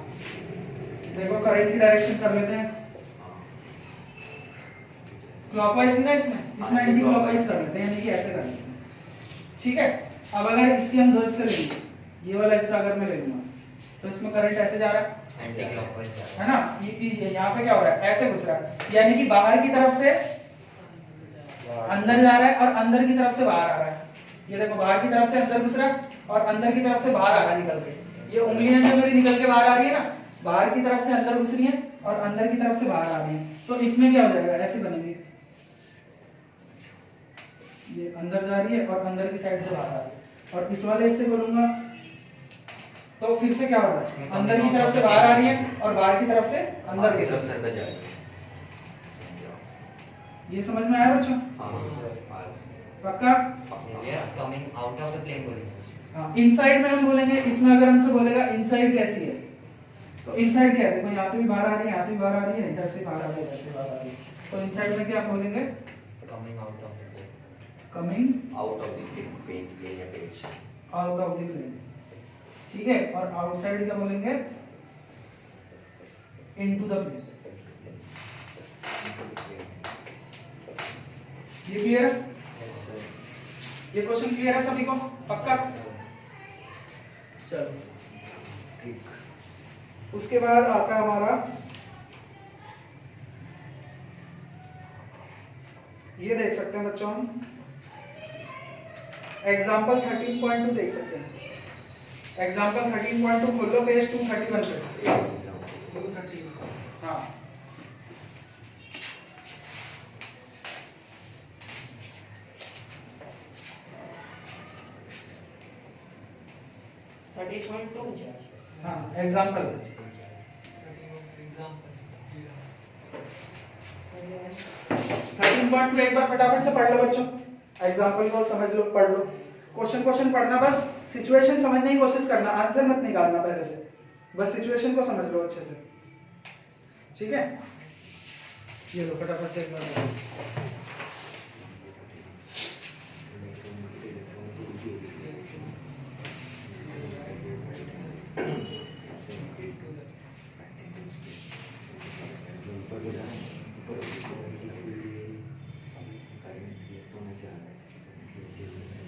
[SPEAKER 1] देखो करंट की डायरेक्शन कर लेते हैं क्लॉकवाइज ना, इसमें एंटी क्लॉकवाइज कर लेते हैं, यानी कि ऐसे कर लेते हैं, ठीक है। अब अगर इसके हम दो हिस्से लेंगे, ये वाला हिस्सा अगर मैं ले लूंगा तो इसमें करंट ऐसे जा रहा है,
[SPEAKER 3] एंटी क्लॉकवाइज जा रहा
[SPEAKER 1] है ना, ये यहाँ पे क्या हो रहा है, ऐसे घुस रहा है, यानी कि बाहर की तरफ से
[SPEAKER 3] है।
[SPEAKER 1] अंदर जा रहा है और अंदर की तरफ से बाहर आ रहा है। ये देखो बाहर की तरफ से अंदर घुस रहा है और अंदर की तरफ से बाहर आ रहा है निकल के, ये उंगलियां जो मेरी निकल के बाहर आ रही है ना, बाहर की तरफ से अंदर घुस रही है और अंदर की तरफ से बाहर आ रही है, तो इसमें क्या हो जाएगा, ऐसे बनेंगे, ये अंदर जा रही है और अंदर की साइड से बाहर आ रही है। और इस वाले हिस्से बोलूंगा तो फिर से क्या होगा, अंदर की तरफ से बाहर आ रही है और बाहर की तरफ से अंदर की तरफ से
[SPEAKER 2] अंदर जा रही है।
[SPEAKER 1] ये समझ में आया बच्चों,
[SPEAKER 2] हाँ
[SPEAKER 1] पक्का।
[SPEAKER 3] Coming out of the plane बोलेंगे उसमें।
[SPEAKER 1] हाँ इनसाइड में हम बोलेंगे, इसमें अगर हमसे बोलेगा इनसाइड कैसी है तो इनसाइड क्या है, देखो यहाँ से भी बाहर आ रही है, यहाँ से भी बाहर आ रही है, इधर से बाहर आ रही है, इधर से बाहर आ रही है, तो इनसाइड में क्या बोलेंगे,
[SPEAKER 3] coming out of the plane.
[SPEAKER 1] Coming
[SPEAKER 2] out of the plane या page.
[SPEAKER 1] Out of the plane, ठीक है। और आउटसाइड क्या बोलेंगे, इनटू द प्लेन। ये क्लियर है, ये क्वेश्चन क्लियर है सभी को, पक्का। चलो ठीक, उसके बाद आता है हमारा ये, देख सकते हैं बच्चों हम एग्जाम्पल 13.2 देख सकते हैं। एग्जाम्पल 13.2 खोल लो, पेज 231 पे। हाँ
[SPEAKER 3] 30.2
[SPEAKER 1] हाँ एग्जांपल।
[SPEAKER 5] एग्जांपल
[SPEAKER 1] 13.2 एक बार फटाफट से पढ़ लो बच्चों, एग्जांपल को समझ लो, पढ़ लो। क्वेश्चन पढ़ना, बस सिचुएशन समझने की कोशिश करना, आंसर मत निकालना पहले से, बस सिचुएशन को समझ लो अच्छे से, ठीक है। ये लो फटाफट से एक बार पढ़ो।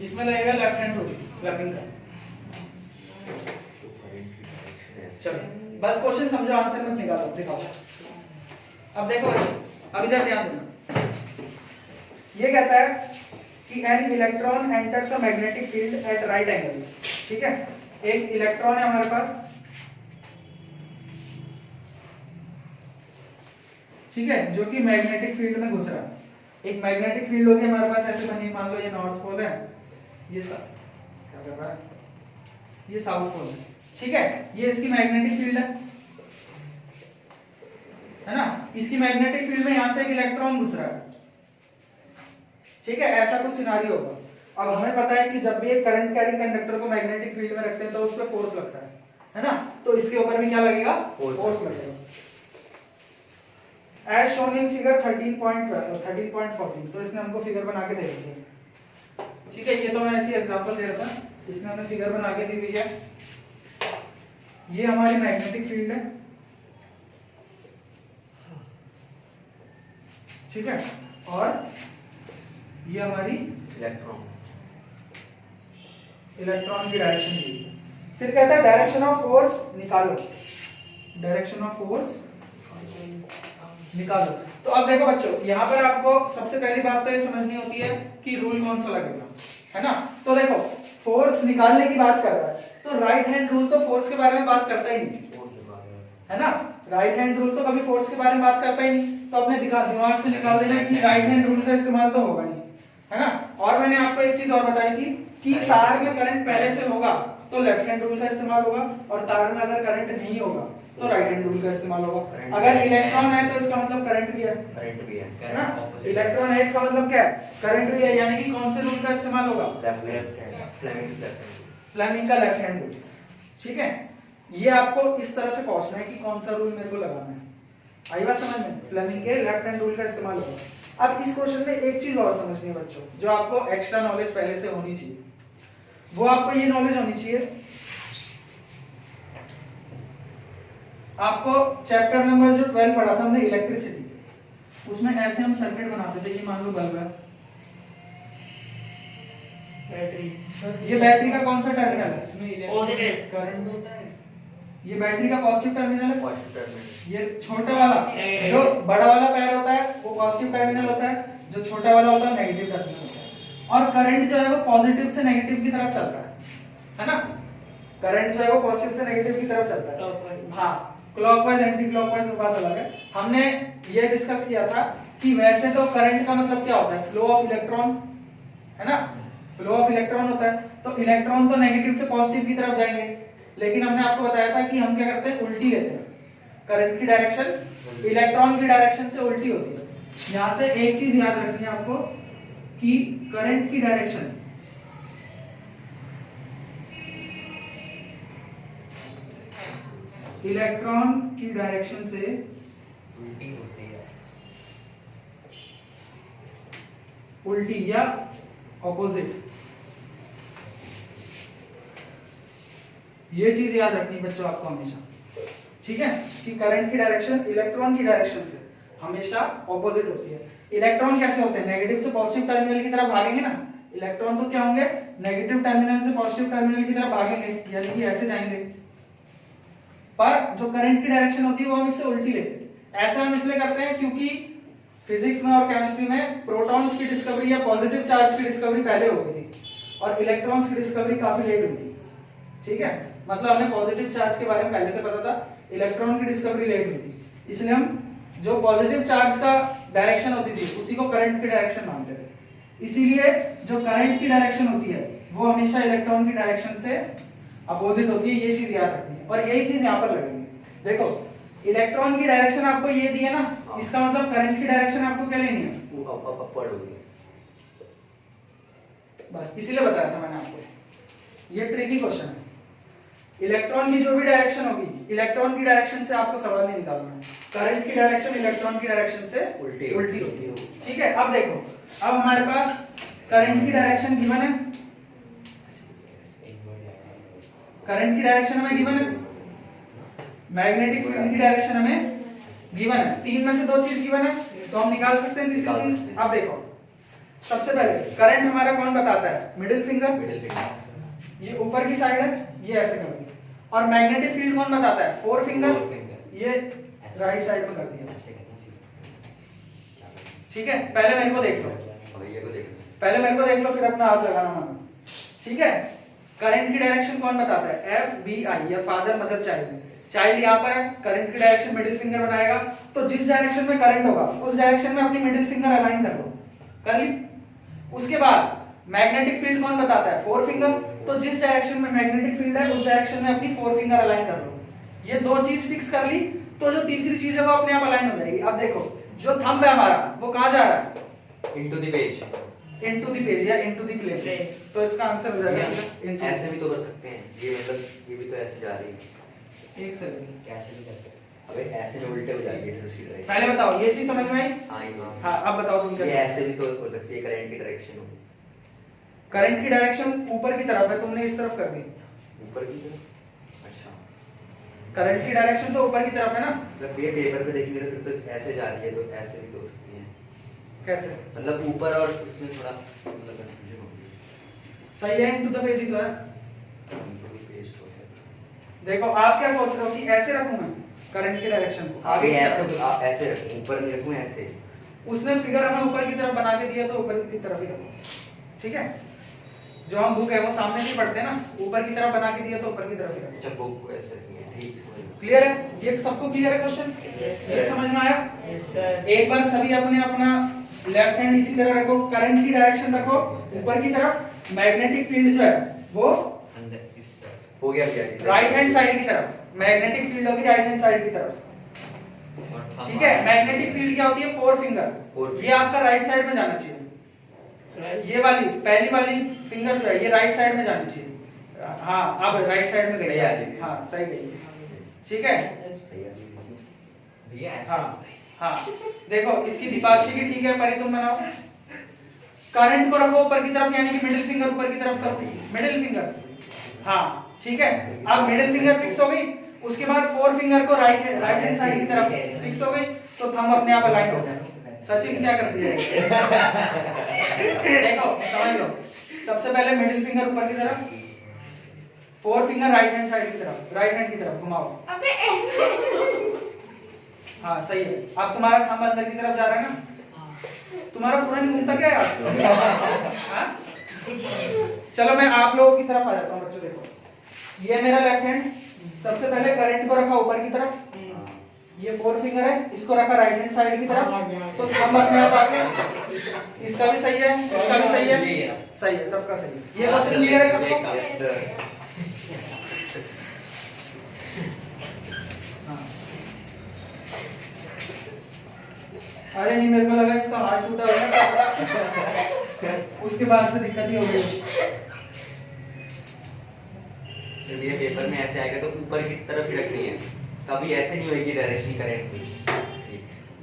[SPEAKER 1] इसमें लगेगा लेफ्ट हैंड रूल फ्लैपिंग का। चलो बस क्वेश्चन समझो, आंसर मत निकालो, दिखाओ। अब देखो बच्चों, अब इधर ध्यान देना। ये कहता है कि an electron enters a magnetic field at right angles, ठीक है। एक इलेक्ट्रॉन है हमारे पास, ठीक है, जो कि मैग्नेटिक फील्ड में घुस रहा है। एक मैग्नेटिक फील्ड होगी हमारे पास ऐसे बनी, मान लो ये नॉर्थ पोल है, ये क्या कर रहा है, ये साउथ पोल है, ठीक है। ये इसकी मैग्नेटिक फील्ड है ना। इसकी मैग्नेटिक फील्ड में यहां से एक इलेक्ट्रॉन घुस रहा है, ठीक है, ऐसा कुछ सिनारियो होगा। अब हमें पता है कि जब भी एक करंट कैरिंग कंडक्टर को मैग्नेटिक फील्ड में रखते हैं तो उस पर फोर्स लगता है ना। तो इसके ऊपर भी क्या लगेगा, फोर्स लगेगा। एज शोन इन फिगर 13.14, तो इसने हमको फिगर बना के दे दी है, ठीक है। ये तो मैं ऐसी एग्जांपल दे रहा था, इसने हमें फिगर बना के दी हुई है। ये हमारी मैग्नेटिक फील्ड है, ठीक है, और ये हमारी इलेक्ट्रॉन की डायरेक्शन दी है। फिर कहता है डायरेक्शन ऑफ फोर्स निकालो, डायरेक्शन ऑफ फोर्स निकालो। तो अब देखो बच्चों, यहाँ पर आपको सबसे पहली बात तो ये समझनी होती है कि रूल कौन सा लगेगा, है ना। तो देखो फोर्स निकालने की बात कर रहा है, तो राइट हैंड रूल तो फोर्स के बारे में बात करता ही नहीं, है ना। राइट हैंड रूल तो कभी फोर्स के बारे में बात करता ही नहीं। तो अपने दिमाग से निकाल देना कि राइट हैंड रूल का इस्तेमाल तो होगा नहीं, है ना। और मैंने आपको एक चीज और बताई थी कि तार में करंट पहले से होगा तो लेफ्ट हैंड रूल का इस्तेमाल होगा, और तार में अगर करंट नहीं होगा तो राइट हैंड रूल का इस्तेमाल होगा। अगर इलेक्ट्रॉन है तो इसका मतलब करंट भी है ना। इलेक्ट्रॉन है इसका मतलब क्या है, करंट भी है, यानी कि कौन से रूल का इस्तेमाल होगा, फ्लेमिंग का लेफ्ट हैंड रूल, ठीक है। ये आपको इस तरह से पूछना है कि कौन सा रूल मेरे को लगाना है, आई बात समझ में, फ्लेमिंग के लेफ्ट हैंड रूल का इस्तेमाल होगा। अब इस क्वेश्चन में एक चीज और समझनी है बच्चों, जो आपको एक्स्ट्रा नॉलेज पहले से होनी चाहिए, वो आपको ये नॉलेज होनी चाहिए। आपको चैप्टर नंबर जो 12 पढ़ा था हमने इलेक्ट्रिसिटी, उसमें ऐसे हम सर्किट बनाते थे, ये मान लो बल्ब है, बैटरी, ये बैटरी का कौन सा टर्मिनल है,
[SPEAKER 5] इसमें
[SPEAKER 3] पॉजिटिव
[SPEAKER 5] करंट होता है,
[SPEAKER 1] ये बैटरी का पॉजिटिव टर्मिनल है,
[SPEAKER 2] पॉजिटिव टर्मिनल।
[SPEAKER 1] ये छोटा वाला जो बड़ा वाला पैर होता है वो पॉजिटिव टर्मिनल होता है, जो छोटा वाला होता है नेगेटिव टर्मिनल होता है। और करंट जो है वो पॉजिटिव से नेगेटिव की तरफ चलता है ना। करंट जो है वो पॉजिटिव से नेगेटिव की तरफ चलता है, हाँ, क्लॉकवाइज एंटी क्लॉकवाइज वो बात अलग है। हमने ये डिस्कस किया था कि वैसे तो करंट का मतलब क्या होता है, फ्लो ऑफ इलेक्ट्रॉन, है ना, फ्लो ऑफ इलेक्ट्रॉन होता है। तो इलेक्ट्रॉन तो नेगेटिव से पॉजिटिव की तरफ जाएंगे, लेकिन हमने आपको बताया था कि हम क्या करते हैं, उल्टी लेते हैं, करंट की डायरेक्शन इलेक्ट्रॉन की डायरेक्शन से उल्टी होती है। यहां से एक चीज याद रखनी है आपको कि करंट की डायरेक्शन इलेक्ट्रॉन की डायरेक्शन से
[SPEAKER 3] उल्टी होती है,
[SPEAKER 1] उल्टी या ऑपोजिट, ये चीज याद रखनी बच्चों आपको हमेशा, ठीक है, कि करंट की डायरेक्शन इलेक्ट्रॉन की डायरेक्शन से हमेशा ऑपोजिट होती है। इलेक्ट्रॉन कैसे होते हैं, नेगेटिव से पॉजिटिव टर्मिनल की तरफ भागेंगे ना, इलेक्ट्रॉन तो क्या होंगे, नेगेटिव टर्मिनल से पॉजिटिव टर्मिनल की तरफ भागेंगे, यानी कि ऐसे जाएंगे। पर जो करंट की डायरेक्शन होती है वो हम इससे उल्टी लेते हैं। ऐसा हम इसलिए करते हैं क्योंकि फिजिक्स में और केमिस्ट्री में प्रोटॉन्स की डिस्कवरी या पॉजिटिव चार्ज की डिस्कवरी पहले हो गई थी और इलेक्ट्रॉन्स की डिस्कवरी काफी लेट हुई थी, ठीक है। मतलब हमें पॉजिटिव चार्ज के बारे में पहले से पता था, इलेक्ट्रॉन की डिस्कवरी लेट हुई थी, इसलिए हम जो पॉजिटिव चार्ज का डायरेक्शन होती थी उसी को करंट की डायरेक्शन मानते थे। इसीलिए जो करंट की डायरेक्शन होती है वो हमेशा इलेक्ट्रॉन की डायरेक्शन से अपोजिट होती है, ये चीज याद रखनी है। और यही चीज यहाँ पर लगेगी। देखो इलेक्ट्रॉन की डायरेक्शन आपको ये दी है ना, इसका मतलब करंट की डायरेक्शन आपको क्या लेनी है,
[SPEAKER 2] वो अपवर्ड होगी।
[SPEAKER 1] बस इसीलिए बताया था मैंने आपको, ये ट्रिकी क्वेश्चन है। इलेक्ट्रॉन की जो भी डायरेक्शन होगी, इलेक्ट्रॉन की डायरेक्शन से आपको सवाल नहीं निकालना है। करंट की डायरेक्शन इलेक्ट्रॉन की डायरेक्शन से
[SPEAKER 2] उल्टी
[SPEAKER 1] उल्टी होती है, ठीक है। अब देखो, अब हमारे पास करंट की डायरेक्शन गिवन है, करंट की डायरेक्शन हमें गिवन है, मैग्नेटिक फील्ड की डायरेक्शन हमें गिवन है। तीन में से दो चीज गिवन है, तो हम निकाल सकते हैं तीसरी चीज। अब देखो, सबसे पहले करंट हमारा कौन बताता है, मिडिल फिंगर,
[SPEAKER 2] मिडिल फिंगर,
[SPEAKER 1] ये ऊपर की साइड है, ये ऐसे कर दिया। और मैग्नेटिक फील्ड कौन बताता है, फोर फिंगर, ये राइट साइड में कर दिया। ठीक है, पहले मेरे को देख लो,
[SPEAKER 2] भैया को देखो।
[SPEAKER 1] पहले मेरे को देख लो, फिर अपना हाथ लगाना मानो, ठीक है। करंट की डायरेक्शन कौन बताता है, एफ बी आई, या फादर मदर चाइल्ड। चाइल्ड यहाँ पर है, करंट की डायरेक्शन मिडिल फिंगर बनाएगा, तो जिस डायरेक्शन में करंट होगा उस डायरेक्शन में अपनी मिडिल फिंगर अलाइन कर लो, कर ली। उसके बाद मैग्नेटिक फील्ड कौन बताता है, फोर फिंगर, तो जिस डायरेक्शन में मैग्नेटिक फील्ड है उस डायरेक्शन में अपनी फोर फिंगर अलाइन कर लो। ये दो चीज फिक्स कर ली, तो जो तीसरी चीज है वो अपने आप अलाइन हो जाएगी। अब देखो, जो थंब है हमारा वो कहाँ जा रहा है,
[SPEAKER 2] into the page,
[SPEAKER 1] into the page या इनटू द प्लेन, तो इसका आंसर हो जाएगा into।
[SPEAKER 2] ऐसे भी तो कर सकते हैं, ये मतलब ये भी तो ऐसे जा रही है।
[SPEAKER 1] एक सेकंड,
[SPEAKER 3] कैसे भी कर सकते
[SPEAKER 2] अबे ऐसे में उल्टे हो जाएगी फिर उसकी डायरेक्शन।
[SPEAKER 1] पहले बताओ ये चीज समझ में आई।
[SPEAKER 2] हाँ ये
[SPEAKER 1] हाँ अब बताओ तुम क्या,
[SPEAKER 2] ये ऐसे भी तो हो सकती है, करंट की डायरेक्शन हो,
[SPEAKER 1] करंट की डायरेक्शन ऊपर की तरफ है, तुमने इस तरफ कर दी।
[SPEAKER 2] ऊपर की तरफ। अच्छा,
[SPEAKER 1] करंट की डायरेक्शन तो ऊपर की तरफ है ना,
[SPEAKER 2] मतलब ये पेपर पे देखेंगे तो फिर तो ऐसे जा रही है, तो ऐसे भी तो हो सकती है,
[SPEAKER 1] कैसे,
[SPEAKER 2] मतलब ऊपर और उसमें थोड़ा मतलब कंफ्यूजन होगी।
[SPEAKER 1] सही है, इनटू द पेज ही तो है।
[SPEAKER 2] इनटू द पेज तो है।
[SPEAKER 1] देखो आप क्या सोच रहे हो कि ऐसे रखूं मैं करंट की डायरेक्शन को
[SPEAKER 2] आगे
[SPEAKER 1] की
[SPEAKER 2] ऐसे
[SPEAKER 1] तरफ?
[SPEAKER 2] आप ऐसे रखो, ऊपर नहीं रखूं ऐसे।
[SPEAKER 1] उसने फिगर हमें ऊपर की तरफ बना के दिया, तो ऊपर की तरफ ही रखो, ठीक है। जो हम बुक है वो सामने नहीं पढ़ते ना, ऊपर की तरफ बना के दिया तो ऊपर की तरफ ही रखो।
[SPEAKER 2] अच्छा बुक को ऐसे रखेंगे, ठीक समझ गया।
[SPEAKER 1] क्लियर है, ये सबको क्लियर है क्वेश्चन, ये समझ में आया। एक बार सभी अपने अपना लेफ्ट हैंड इसी तरह रखो, करंट की डायरेक्शन रखो ऊपर की तरफ, मैग्नेटिक फील्ड जो है वो
[SPEAKER 3] अंदर इस तरफ
[SPEAKER 2] हो गया भैया।
[SPEAKER 1] राइट हैंड साइड की तरफ, मैग्नेटिक फील्ड होगी राइट हैंड साइड की तरफ,
[SPEAKER 3] और thumb
[SPEAKER 1] ठीक है। मैग्नेटिक फील्ड क्या होती है, फोर फिंगर, ये आपका राइट साइड में जाना चाहिए। ये वाली पहली वाली फिंगर जो है ये राइट साइड में जानी चाहिए। हाँ अब राइट साइड में
[SPEAKER 2] सही
[SPEAKER 1] गई,
[SPEAKER 2] आ रही है।
[SPEAKER 1] हाँ सही गई, ठीक है।
[SPEAKER 2] सही है।
[SPEAKER 3] भैया ऐसे
[SPEAKER 1] हाँ हाँ देखो, इसकी दीपाक्षी की ठीक है, परी तुम बनाओ। करंट को रखो ऊपर की तरफ, यानी कि मिडिल फिंगर ऊपर की तरफ करो, मिडिल फिंगर, हाँ ठीक है। अब मिडिल फिंगर फिक्स हो गई, उसके बाद फोर फिंगर को राइट हैंड साइड की तरफ फिक्स हो गई, तो थंब अपने आप अलाइन हो गया। सचिन क्या कर दिया देखो समझ लो, सबसे पहले मिडिल फिंगर ऊपर की तरफ, four finger right hand side की तरफ, राइट हैंड की तरफ घुमाओ,
[SPEAKER 4] अबे ऐसे
[SPEAKER 1] हाँ सही है। अब तुम्हारा थंब अंदर की तरफ जा रहा है ना, तुम्हारा पूरा नहीं घूमता क्या यार हाँ? चलो मैं आप लोगों की तरफ आ जाता हूँ बच्चों। देखो ये मेरा लेफ्ट हैंड, सबसे पहले करंट को रखा ऊपर की तरफ, ये फोर फिंगर है, इसको रखा राइट हैंड साइड की तरफ, तो थंब अपने आप आ गया। इसका भी सही है, इसका भी सही है, सही है, सबका सही है। ये क्वेश्चन क्लियर है सबको? हाँ। अरे नहीं, मेरे को लगा इसका हाथ टूटा होगा उसके बाद से दिक्कत ही हो गई।
[SPEAKER 2] जब ये पेपर में ऐसे आएगा तो ऊपर की तरफ ही रखनी है, कभी ऐसे नहीं होगी डायरेक्शन करंट की।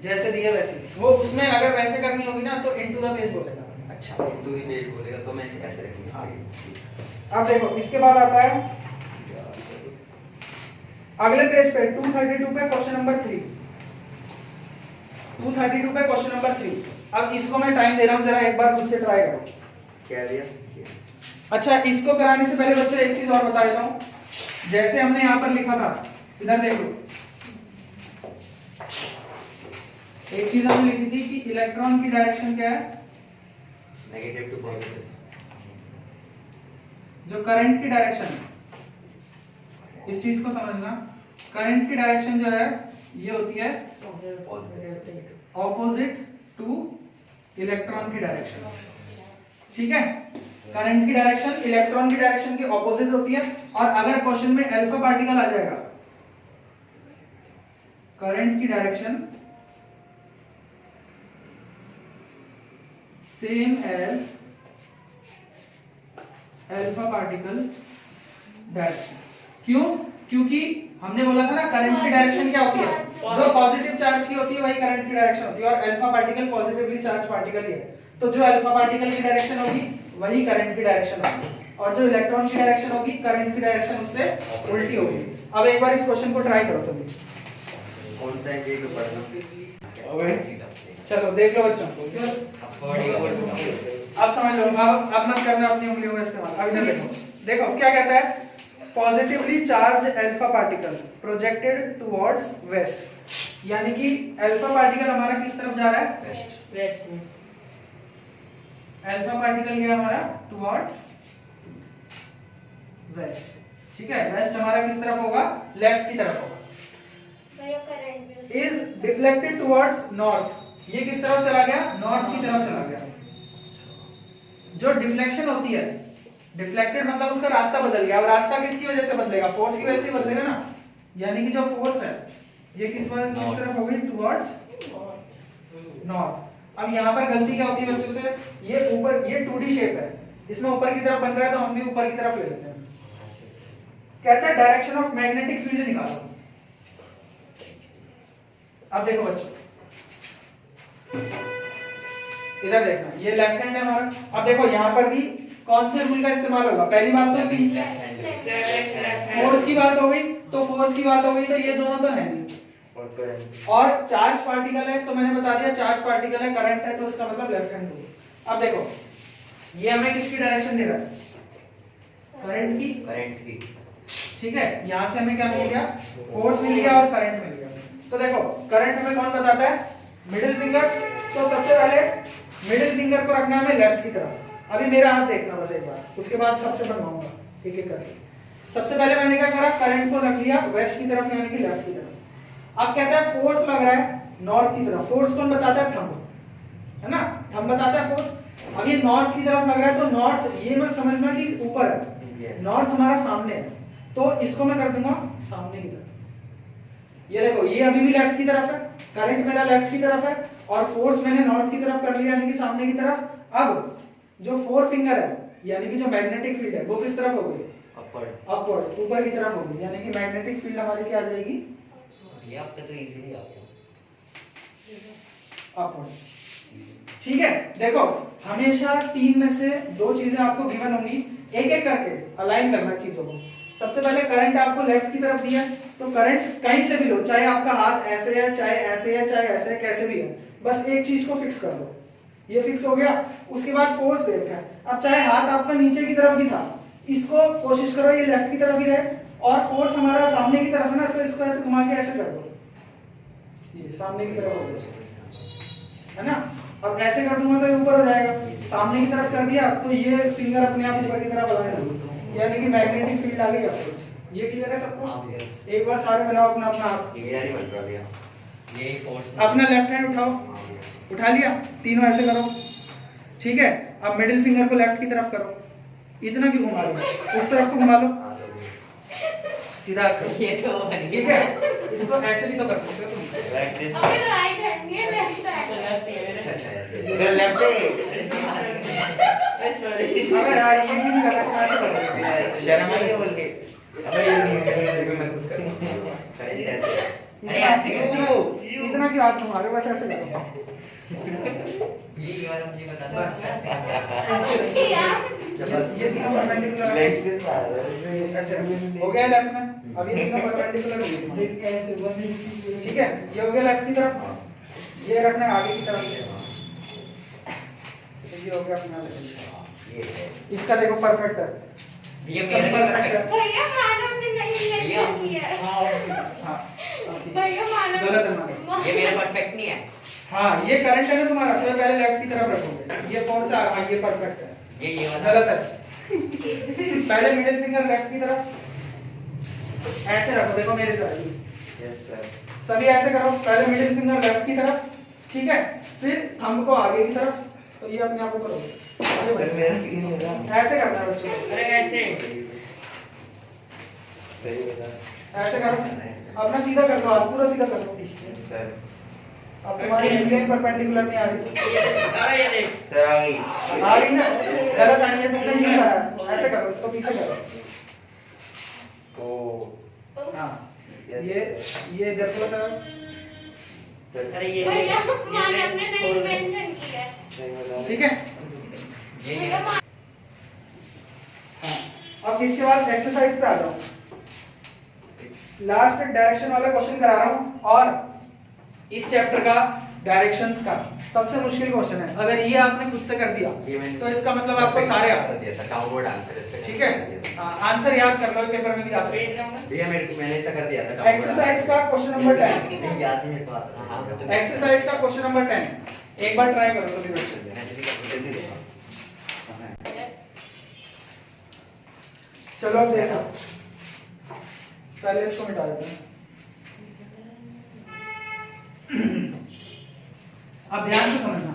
[SPEAKER 1] जैसे दिया वैसे, वो उसमें अगर वैसे करनी होगी ना तो इनटू द पेज बोलेगा।
[SPEAKER 2] अच्छा इनटू द पेज बोलेगा, तो मैं ऐसे रखेंगे।
[SPEAKER 1] हाँ। अब देखो इसके बाद आता है अगले पेज पे 232 पे क्वेश्चन नंबर 3, 232 पे क्वेश्चन नंबर 3। अब इसको मैं टाइम दे रहा हूं, जरा एक बार खुद से ट्राई करो।
[SPEAKER 2] क्या दिया?
[SPEAKER 1] अच्छा इसको कराने से पहले बच्चों एक चीज और बता देता हूं। जैसे हमने यहाँ पर लिखा था, इधर देखो, एक चीज हमने लिखी थी कि इलेक्ट्रॉन की डायरेक्शन क्या है,
[SPEAKER 2] नेगेटिव टू पॉजिटिव।
[SPEAKER 1] जो करंट की डायरेक्शन है, इस चीज को समझना, करंट की डायरेक्शन जो है ये होती है ऑपोजिट टू इलेक्ट्रॉन की डायरेक्शन, ठीक है। करंट की डायरेक्शन इलेक्ट्रॉन की डायरेक्शन के ऑपोजिट होती है। और अगर क्वेश्चन में अल्फा पार्टिकल आ जाएगा, करंट की direction same as alpha particle direction. क्यों? क्योंकि हमने बोला था ना करंट की डायरेक्शन क्या होती है, जो पॉजिटिव चार्ज की होती है वही करंट की डायरेक्शन होती है, और alpha particle positively charge particle ही है। तो जो अल्फा पार्टिकल की डायरेक्शन होगी वही करंट की डायरेक्शन होगी, और जो इलेक्ट्रॉन की डायरेक्शन होगी करंट की डायरेक्शन उससे उल्टी होगी। अब एक बार इस क्वेश्चन को ट्राई करो सभी।
[SPEAKER 2] कौन सा है ये तो पढ़ना।
[SPEAKER 1] चलो देख लो बच्चों, अब समझ लो। अब मत करना अपनी उंगलियों का इस्तेमाल। अब इधर देखो, देखो क्या कहता है, positively charge alpha particle projected towards waste, यानी कि अल्फा पार्टिकल हमारा किस तरफ जा रहा है,
[SPEAKER 5] वेस्ट में।
[SPEAKER 1] अल्फा पार्टिकल क्या हमारा टुवर्ड्स वेस्ट। ठीक है, वेस्ट हमारा किस तरफ होगा, लेफ्ट की तरफ होगा। इज डिफ्लेक्टेड टुवर्ड्स नॉर्थ, ये किस तरफ चला गया, नॉर्थ की तरफ चला गया। जो डिफ्लेक्शन होती है, डिफ्लेक्टेड मतलब उसका रास्ता बदल गया। अब रास्ता किसकी वजह से बदलेगा, फोर्स की वजह से बदलेगा ना, यानी कि जो फोर्स है ये किस तरफ होगी, टुवर्ड्स नॉर्थ। अब यहाँ पर गलती क्या होती है बच्चों से, ये ऊपर, ये 2D शेप है, इसमें ऊपर की तरफ बन रहा है तो हम भी ऊपर की तरफ ले लेते हैं। कहता है डायरेक्शन ऑफ मैग्नेटिक फील्ड निकालो। अब देखो बच्चों, इधर देखना, ये लेफ्ट हैंड है हमारा। अब देखो यहाँ पर भी कौन से रूल का इस्तेमाल होगा, पहली बात तो फोर्स की बात हो गई, तो फोर्स की बात हो गई तो ये दोनों तो है नहीं, और चार्ज पार्टिकल है तो मैंने बता दिया चार्ज पार्टिकल है, करंट है तो इसका मतलब लेफ्ट हैंड रूल। अब देखो ये हमें किसकी डायरेक्शन दे रहा है, करंट की। ठीक है, यहाँ से हमें क्या मिल गया, फोर्स मिल गया और करंट मिल गया। तो देखो करंट हमें कौन बताता है, मिडिल फिंगर। तो सबसे पहले मिडिल फिंगर को रखना है हमें लेफ्ट की तरफ। अभी मेरा हाथ देखना बस एक बार, उसके बाद सबसे बनवाऊंगा एक एक करके। सबसे पहले मैंने क्या करा, करंट को रख लिया वेस्ट की तरफ यानी कि लेफ्ट की तरफ। अब कहता है फोर्स लग रहा है नॉर्थ की तरफ। फोर्स कौन बताता है, थंब, है ना, थंब बताता है फोर्स। अब ये नॉर्थ की तरफ लग रहा है तो नॉर्थ, ये मत समझना कि ऊपर है, नॉर्थ हमारा सामने है, तो इसको मैं कर दूंगा सामने की तरफ। ये देखो ये अभी भी लेफ्ट की तरफ है, करंट मेरा लेफ्ट की तरफ है, और फोर्स मैंने नॉर्थ की तरफ कर लिया यानी कि सामने की तरफ। अब जो फोर फिंगर है यानी कि जो मैग्नेटिक फील्ड है वो किस तरफ हो गई, अपवर्ड, ऊपर की तरफ होगी, यानी कि मैग्नेटिक फील्ड हमारी क्या आ जाएगी,
[SPEAKER 3] ये आपका तो इजीली आ गया,
[SPEAKER 1] अपवर्ड्स। ठीक है, देखो हमेशा तीन में से दो चीजें आपको गिवन होंगी, एक एक करके अलाइन करना चीजों को। सबसे पहले करंट आपको लेफ्ट की तरफ दिया, तो करंट कहीं से भी लो, चाहे आपका हाथ ऐसे है, चाहे ऐसे है, चाहे ऐसे है, कैसे भी है, बस एक चीज को फिक्स कर दो, ये फिक्स हो गया। उसके बाद फोर्स दे रखा है। अब चाहे हाथ आपका नीचे की तरफ भी था, इसको कोशिश करो ये लेफ्ट की तरफ ही रहे, और फोर्स हमारा सामने की तरफ है ना, तो इसको ऐसे घुमा के ऐसे कर दो, ये सामने की तरफ हो गया, है ना। अब ऐसे कर दूंगा तो ये ऊपर हो जाएगा, सामने की तरफ कर दिया तो ये फिंगर अपने आप ऊपर की तरफ बढ़ाएगा, यानी कि मैग्नेटिक फील्ड आ गई अपवर्ड्स। ये क्लियर है सबको? एक बार सारे बनाओ अपना अपना हाथ,
[SPEAKER 3] यही फोर्स
[SPEAKER 1] अपना लेफ्ट हैंड उठाओ, उठा लिया, तीनों ऐसे करो। ठीक है, अब मिडिल फिंगर को लेफ्ट की तरफ करो, इतना क्यों घुमा लो, उस तरफ को घुमा लो, सीधा करो।
[SPEAKER 3] ये तो बन
[SPEAKER 1] ठीक है, इसको ऐसे भी तो कर सकते हो तुम।
[SPEAKER 4] अबे राइट हैंड ये लेफ्ट हैंड।
[SPEAKER 2] इधर लेफ्ट है,
[SPEAKER 1] अबे यार ये क्यों नहीं कर रहा, तुम ऐसे कर रहे हो।
[SPEAKER 2] शर्म आई है बोल के।
[SPEAKER 1] अबे ये नहीं है, मैं खुद करूंगा।
[SPEAKER 2] करंट ऐसे
[SPEAKER 3] अरे ऐसे क्यों?
[SPEAKER 1] इतना क्यों हाथ घुमा रहे हो, बस ऐसे करो।
[SPEAKER 3] ये बार मुझे बता दो
[SPEAKER 1] बस।
[SPEAKER 4] यार
[SPEAKER 1] बस ये तीनों परपेंडिकुलर है, ऐसे हो गया लेफ्ट में। अब ये तीनों परपेंडिकुलर हो गए, ठीक है, ये हो गया लेफ्ट की तरफ, ये रखना है आगे की तरफ, ये हो गया अपना लेफ्ट। इसका देखो परफेक्ट है,
[SPEAKER 3] ये मेरा नहीं परफेक्ट है।
[SPEAKER 4] भैया मानव ने नहीं
[SPEAKER 3] भैया।
[SPEAKER 4] किया है।
[SPEAKER 1] हाँ
[SPEAKER 4] भैया मानव
[SPEAKER 1] गलत है मानव।
[SPEAKER 3] ये मेरा परफेक्ट नहीं है।
[SPEAKER 1] हाँ ये करंट है ना तुम्हारा, तो पहले लेफ्ट की तरफ रखोगे, ये फोर्स है, ये परफेक्ट है,
[SPEAKER 3] ये वाला
[SPEAKER 1] गलत है। पहले मिडिल फिंगर लेफ्ट की तरफ ऐसे रखो, देखो मेरी तरफ सभी ऐसे करो, पहले मिडिल फिंगर लेफ्ट की तरफ, ठीक है, फिर थंब को आगे की तरफ, तो ये अपने आप ऊपर हो गया। ऐसे करना है बच्चों,
[SPEAKER 3] अरे ऐसे
[SPEAKER 1] ऐसे करो, अपना सीधा कर लो, हाथ पूरा सीधा कर लो। अब तुम्हारी प्लेन परपेंडिकुलर नहीं आ रही,
[SPEAKER 3] अरे ये देख
[SPEAKER 2] सर आ गई।
[SPEAKER 1] आ रही ना, गलत आई है, तुमने नहीं कराया। ऐसे करो, इसको पीछे करो। हाँ, ये इधर को लगाओ।
[SPEAKER 3] अरे ये
[SPEAKER 4] भैया
[SPEAKER 3] देख,
[SPEAKER 4] मानव ने नहीं मेंशन किया है।
[SPEAKER 1] ठीक है।
[SPEAKER 4] भैया
[SPEAKER 1] हाँ, अब इसके बाद एक्सरसाइज पे आ जाओ। लास्ट डायरेक्शन वाला क्वेश्चन करा रहा हूँ, और इस चैप्टर का डायरेक्शंस का सबसे मुश्किल क्वेश्चन है। अगर ये आपने खुद से कर दिया तो इसका मतलब आपको सारे आता
[SPEAKER 2] दिया था डाउनवर्ड आंसर इसका।
[SPEAKER 1] ठीक है। आंसर याद कर लो, पेपर में भी आ सकते हैं।
[SPEAKER 2] भैया मैंने ऐसा कर दिया था
[SPEAKER 1] एक्सरसाइज का क्वेश्चन नंबर 10।
[SPEAKER 2] नहीं याद नहीं मेरे पास।
[SPEAKER 1] एक्सरसाइज का क्वेश्चन नंबर 10 एक बार ट्राई करो सभी बच्चे।
[SPEAKER 2] जल्दी दो।
[SPEAKER 1] चलो अब देखो, पहले इसको मिटा देते हैं। अब ध्यान से समझना।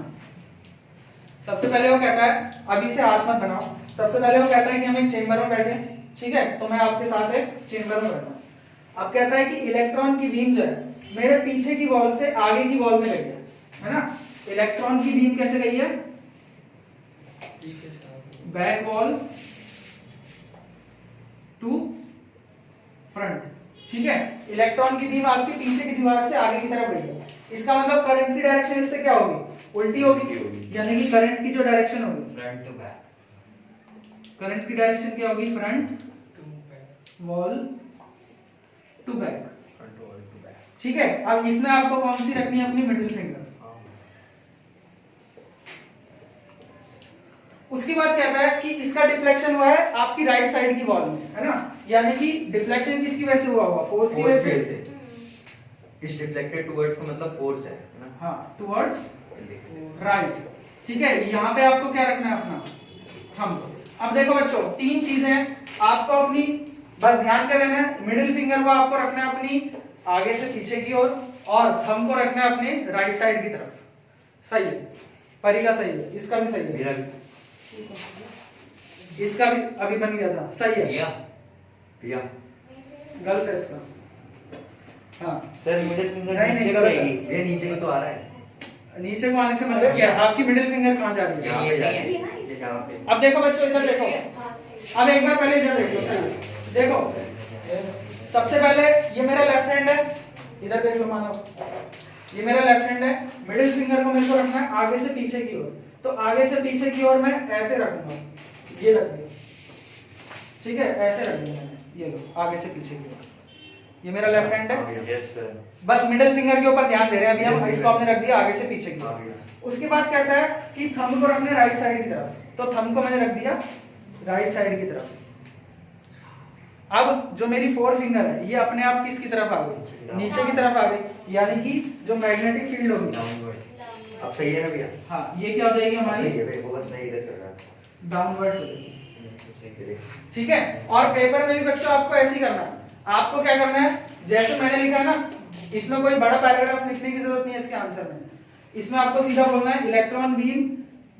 [SPEAKER 1] सबसे पहले वो कहता है, अभी से हाथ मत बनाओ। सबसे पहले वो कहता है कि हम एक चेंबर में बैठे हैं, ठीक है, तो मैं आपके साथ एक चेंबर में बैठा हूं। अब कहता है कि इलेक्ट्रॉन की बीम जो है मेरे पीछे की वॉल से आगे की वॉल में गई है ना। इलेक्ट्रॉन की बीम कैसे गई है? बैक वॉल टू फ्रंट, ठीक है। इलेक्ट्रॉन की बीम आपके पीछे की दीवार से आगे की तरफ गई है। इसका मतलब करंट की डायरेक्शन इससे क्या होगी? उल्टी होगी, यानी कि करंट की जो डायरेक्शन होगी,
[SPEAKER 3] फ्रंट टू बैक,
[SPEAKER 1] करंट की डायरेक्शन क्या होगी? फ्रंट वॉल टू बैक, ठीक है। अब इसमें आपको कौन सी रखनी है? अपनी मिडिल फिंगर। उसके बाद कहता है कि इसका डिफ्लेक्शन हुआ है आपकी राइट साइड की वॉल में, है ना। यानी कि डिफ्लेक्शन किसकी वजह से हुआ होगा? फोर्स की वजह से।
[SPEAKER 2] इस डिफ्लेक्टेड टुवर्ड्स का मतलब फोर्स है ना।
[SPEAKER 1] हाँ, टुवर्ड्स राइट, ठीक है। यहाँ पे आपको क्या रखना है? अपना थंब। अब देखो बच्चों, तीन चीजें हैं आपको अपनी, बस ध्यान कर लेना है। मिडिल फिंगर को आपको रखना है अपनी आगे से पीछे की ओर, और थंब को रखना है अपने राइट साइड की तरफ। सही है, परी का सही है, इसका भी सही है,
[SPEAKER 2] मेरा भी।
[SPEAKER 1] इसका भी अभी बन गया था, सही है।
[SPEAKER 2] भैया
[SPEAKER 1] गलत है इसका। हाँ,
[SPEAKER 2] सर मिडिल फिंगर
[SPEAKER 1] नहीं,
[SPEAKER 2] नीचे
[SPEAKER 1] गलत है।
[SPEAKER 2] रहेगी। ये नीचे को तो आ रहा है।
[SPEAKER 1] नीचे को आने से मतलब क्या? आपकी मिडिल फिंगर कहाँ जा रही है?
[SPEAKER 2] यहाँ
[SPEAKER 3] ये
[SPEAKER 2] पे
[SPEAKER 3] सही
[SPEAKER 2] जा
[SPEAKER 3] है।
[SPEAKER 2] रही है। ये यहाँ पे।
[SPEAKER 1] अब देखो बच्चों, इधर देखो।
[SPEAKER 4] हाँ, सही है।
[SPEAKER 1] अब एक बार पहले इधर देखो, सही है। देखो, सबसे पहले ये मेरा लेफ्ट हैंड है, इधर देख लो मानो, ये मेरा लेफ्ट हैंड है। मिडिल फिंगर को मेरे को रखना है आगे से पीछे की ओर, तो आगे से पीछे की ओर मैं ऐसे रखूंगा, ये रख दिया, ठीक है, ऐसे रख दिया मैंने, ये लो, आगे से पीछे की ओर। ये मेरा लेफ्ट हैंड है।
[SPEAKER 2] Yes sir.
[SPEAKER 1] बस मिडिल फिंगर के ऊपर ध्यान दे रहे हैं अभी हम। इसको आपने रख दिया आगे से पीछे की
[SPEAKER 2] हाँ
[SPEAKER 1] ओर।
[SPEAKER 2] भैया।
[SPEAKER 1] उसके बाद कहता है कि थंब को रखना है राइट साइड की तरफ, तो थंब को मैंने रख दिया राइट साइड की तरफ। अब जो मेरी फोर फिंगर है ये अपने आप किसकी तरफ आ गई? नीचे की तरफ आ गई, यानी कि जो मैग्नेटिक फील्ड होगी,
[SPEAKER 3] डाउनवर्ड,
[SPEAKER 2] अब सही है ना भैया?
[SPEAKER 1] हाँ, ये क्या हो जाएगी हमारी?
[SPEAKER 2] सही है भाई, वो बस नहीं इधर कर रहा।
[SPEAKER 1] डाउनवर्ड्स हो जाएगी,
[SPEAKER 2] ये देख।
[SPEAKER 1] ठीक है। और पेपर में भी बच्चों आपको ऐसे ही करना है। आपको क्या करना है, जैसे मैंने लिखा है ना, इसमें कोई बड़ा पैराग्राफ लिखने की जरूरत नहीं है इसके आंसर में। इसमें आपको सीधा बोलना है electron beam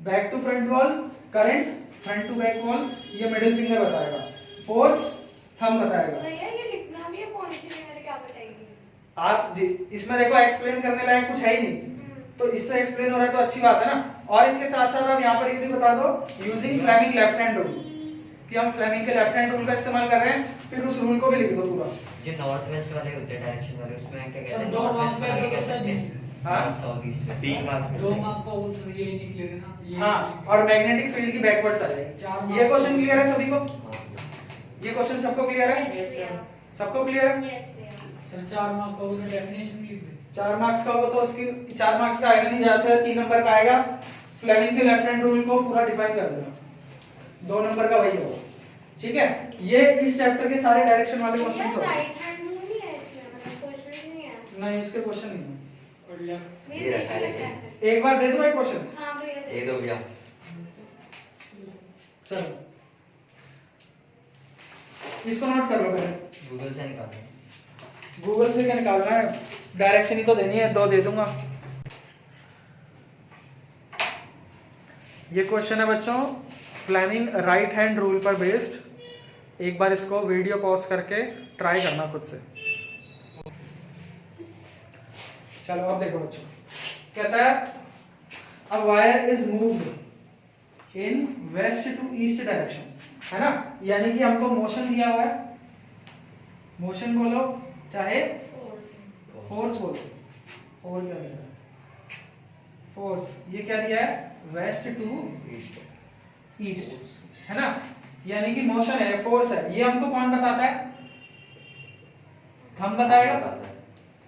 [SPEAKER 1] back to front wall, current front to back wall, ये मिडिल फिंगर बताएगा, फोर्स थंब बताएगा।
[SPEAKER 4] भैया ये लिखना भी है, कौन सी फिंगर क्या बताएगी?
[SPEAKER 1] आप इसमें देखो एक्सप्लेन करने लायक कुछ है ही नहीं, तो इससे एक्सप्लेन हो रहा है तो अच्छी बात है ना। और इसके साथ साथ आप यहाँ पर ये भी बता दो, using Fleming left hand rule, कि हम फ्लेमिंग के लेफ्ट हैंड रूल का इस्तेमाल कर रहे हैं। फिर उस रूल को भी लिख दो पूरा।
[SPEAKER 3] जो नॉर्थ वेस्ट वाले होते हैं डायरेक्शन वाले, उसमें क्या कहते हैं?
[SPEAKER 5] दो
[SPEAKER 3] नॉर्थ
[SPEAKER 5] मार्क्स
[SPEAKER 3] वेस्ट
[SPEAKER 5] में
[SPEAKER 3] वाले
[SPEAKER 5] तो
[SPEAKER 3] क्या
[SPEAKER 5] कैसा
[SPEAKER 3] कहते हैं?
[SPEAKER 1] हाँ?
[SPEAKER 3] North south east west.
[SPEAKER 2] 3 marks में
[SPEAKER 5] 2 मार्क का उत्तर ये निकलेगा ना, ये
[SPEAKER 1] हाँ, और मैग्नेटिक फील्ड की बैकवर्ड्स आ जाएगी।
[SPEAKER 5] चार
[SPEAKER 1] ये क्वेश्चन क्लियर है सभी को?
[SPEAKER 3] हाँ।
[SPEAKER 1] ये क्वेश्चन सबको क्लियर है? सबको क्लियर है?
[SPEAKER 4] यस भैया।
[SPEAKER 5] सर 4 मार्क का उत्तर डेफिनेशन लिख दे।
[SPEAKER 1] 4 मार्क्स का होगा तो उसकी 4 मार्क्स का आएगा नहीं, जहाँ से 3 नंबर का आएगा। फ्लेमिंग के लेफ्ट हैंड रूल को पूरा डिफाइन कर देना, 2 नंबर का वही होगा, ठीक है। ये इस चैप्टर के सारे डायरेक्शन वाले
[SPEAKER 4] भैया
[SPEAKER 1] क्वेश्चंस होंगे।
[SPEAKER 4] राइट हैंड रूल नहीं है इसमें, मतलब क्वेश्चंस नहीं है।
[SPEAKER 1] नहीं, इसके क्वेश्चन नहीं
[SPEAKER 5] और लेफ्ट
[SPEAKER 4] मेरे
[SPEAKER 2] ये रखा है
[SPEAKER 4] देख
[SPEAKER 2] लेकिन।
[SPEAKER 4] है।
[SPEAKER 1] है। एक बार दे दो एक क्वेश्चन,
[SPEAKER 4] हाँ भैया
[SPEAKER 2] ये दो भैया।
[SPEAKER 1] चलो इसको नोट कर लो पहले।
[SPEAKER 3] गूगल से निकालो।
[SPEAKER 1] गूगल से क्या निकालना है, डायरेक्शन ही तो देनी है, 2 दे दूंगा। ये क्वेश्चन है बच्चों फ्लेमिंग राइट हैंड रूल पर बेस्ड। एक बार इसको वीडियो पॉज करके ट्राई करना खुद से। चलो अब देखो बच्चों, कहता है a wire is moved in west to east direction, है ना, यानी कि हमको मोशन दिया हुआ है, मोशन बोलो चाहे फोर्स बोलो, फोर्स क्या दिया है, फोर्स, ये क्या दिया है, वेस्ट टू ईस्ट, है ना, यानी कि मोशन है, फोर्स है, ये हमको कौन बताता है, थंब बताएगा,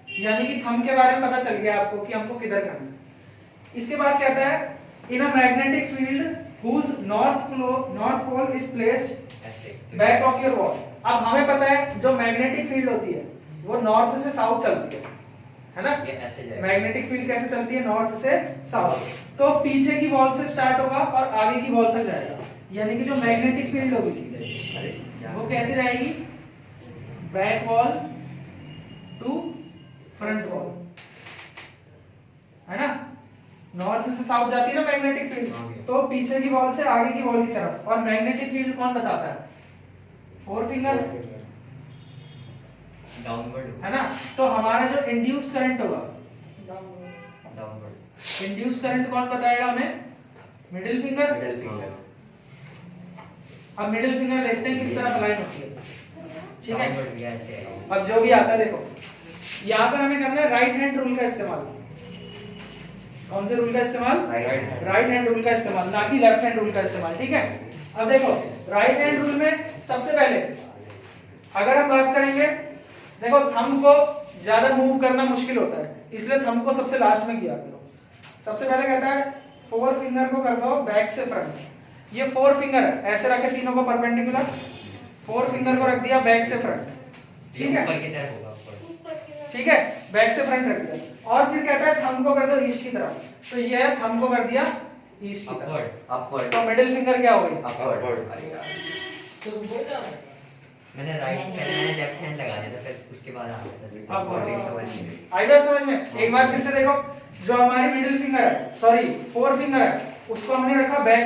[SPEAKER 1] यानी कि थंब के बारे में पता चल गया आपको कि हमको किधर करना है। इसके बाद कहता है in a magnetic field whose north pole is placed back of your wall। अब हमें पता है जो मैग्नेटिक फील्ड होती है वो नॉर्थ से साउथ चलती है ना,
[SPEAKER 3] ये ऐसे जाएगा।
[SPEAKER 1] मैग्नेटिक फील्ड कैसे चलती है, नॉर्थ से साउथ, तो पीछे की वॉल से स्टार्ट होगा और आगे की वॉल तक जाएगा, यानी कि जो मैग्नेटिक फील्ड होगी वो कैसे जाएगी, back wall to front wall, है ना, नॉर्थ से साउथ जाती है ना मैग्नेटिक फील्ड, तो पीछे की वॉल से आगे की वॉल की तरफ। और मैग्नेटिक फील्ड कौन बताता है, फोर फिंगर,
[SPEAKER 3] डाउनवर्ड,
[SPEAKER 1] है ना, तो हमारा जो इंड्यूस्ड करंट होगा,
[SPEAKER 3] डाउनवर्ड,
[SPEAKER 1] इंड्यूस्ड करंट कौन बताएगा हमें, मिडिल फिंगर। अब मिडिल फिंगर देखते हैं किस तरह अलाइन होती है, ठीक है।
[SPEAKER 3] डाउनवर्ड भी ऐसे आएगा।
[SPEAKER 1] अब जो भी आता है देखो, यहाँ पर हमें करना है राइट हैंड रूल का इस्तेमाल। कौन से रूल का इस्तेमाल, राइट हैंड रूल का इस्तेमाल, ना कि लेफ्ट हैंड रूल का इस्तेमाल, ठीक है। अब देखो राइट हैंड रूल में सबसे पहले अगर हम बात करेंगे, देखो थंब को ज्यादा मूव करना मुश्किल होता है, इसलिए थंब को सबसे लास्ट में किया करो। सबसे पहले कहता है फोर फिंगर को कर दो बैक से फ्रंट, ये फोर फिंगर है, ऐसे रखे तीनों को परपेंडिकुलर, फोर फिंगर को रख दिया बैक से फ्रंट, ठीक है,
[SPEAKER 3] ऊपर की तरफ होगा, ऊपर।
[SPEAKER 4] ऊपर की तरफ।
[SPEAKER 1] ठीक है, बैक से फ्रंट रख दिया। और फिर कहता है थंब को कर दो ईस्ट की तरफ, तो ये है थंब को कर दिया ईस्ट की तरफ,
[SPEAKER 3] अपवर्ड,
[SPEAKER 1] तो मिडिल फिंगर क्या होगी,
[SPEAKER 5] तो रुको जा रहा है।
[SPEAKER 3] मैंने मैंने लेफ्ट हैंड लगा दिया था, फिर उसके बाद आ गया था।
[SPEAKER 1] अपवर्ड। आई बात समझ में, एक बार फिर से देखो, जो हमारी मिडिल फिंगर है, सॉरी फोर फिंगर है, उसको हमने रखा बैक,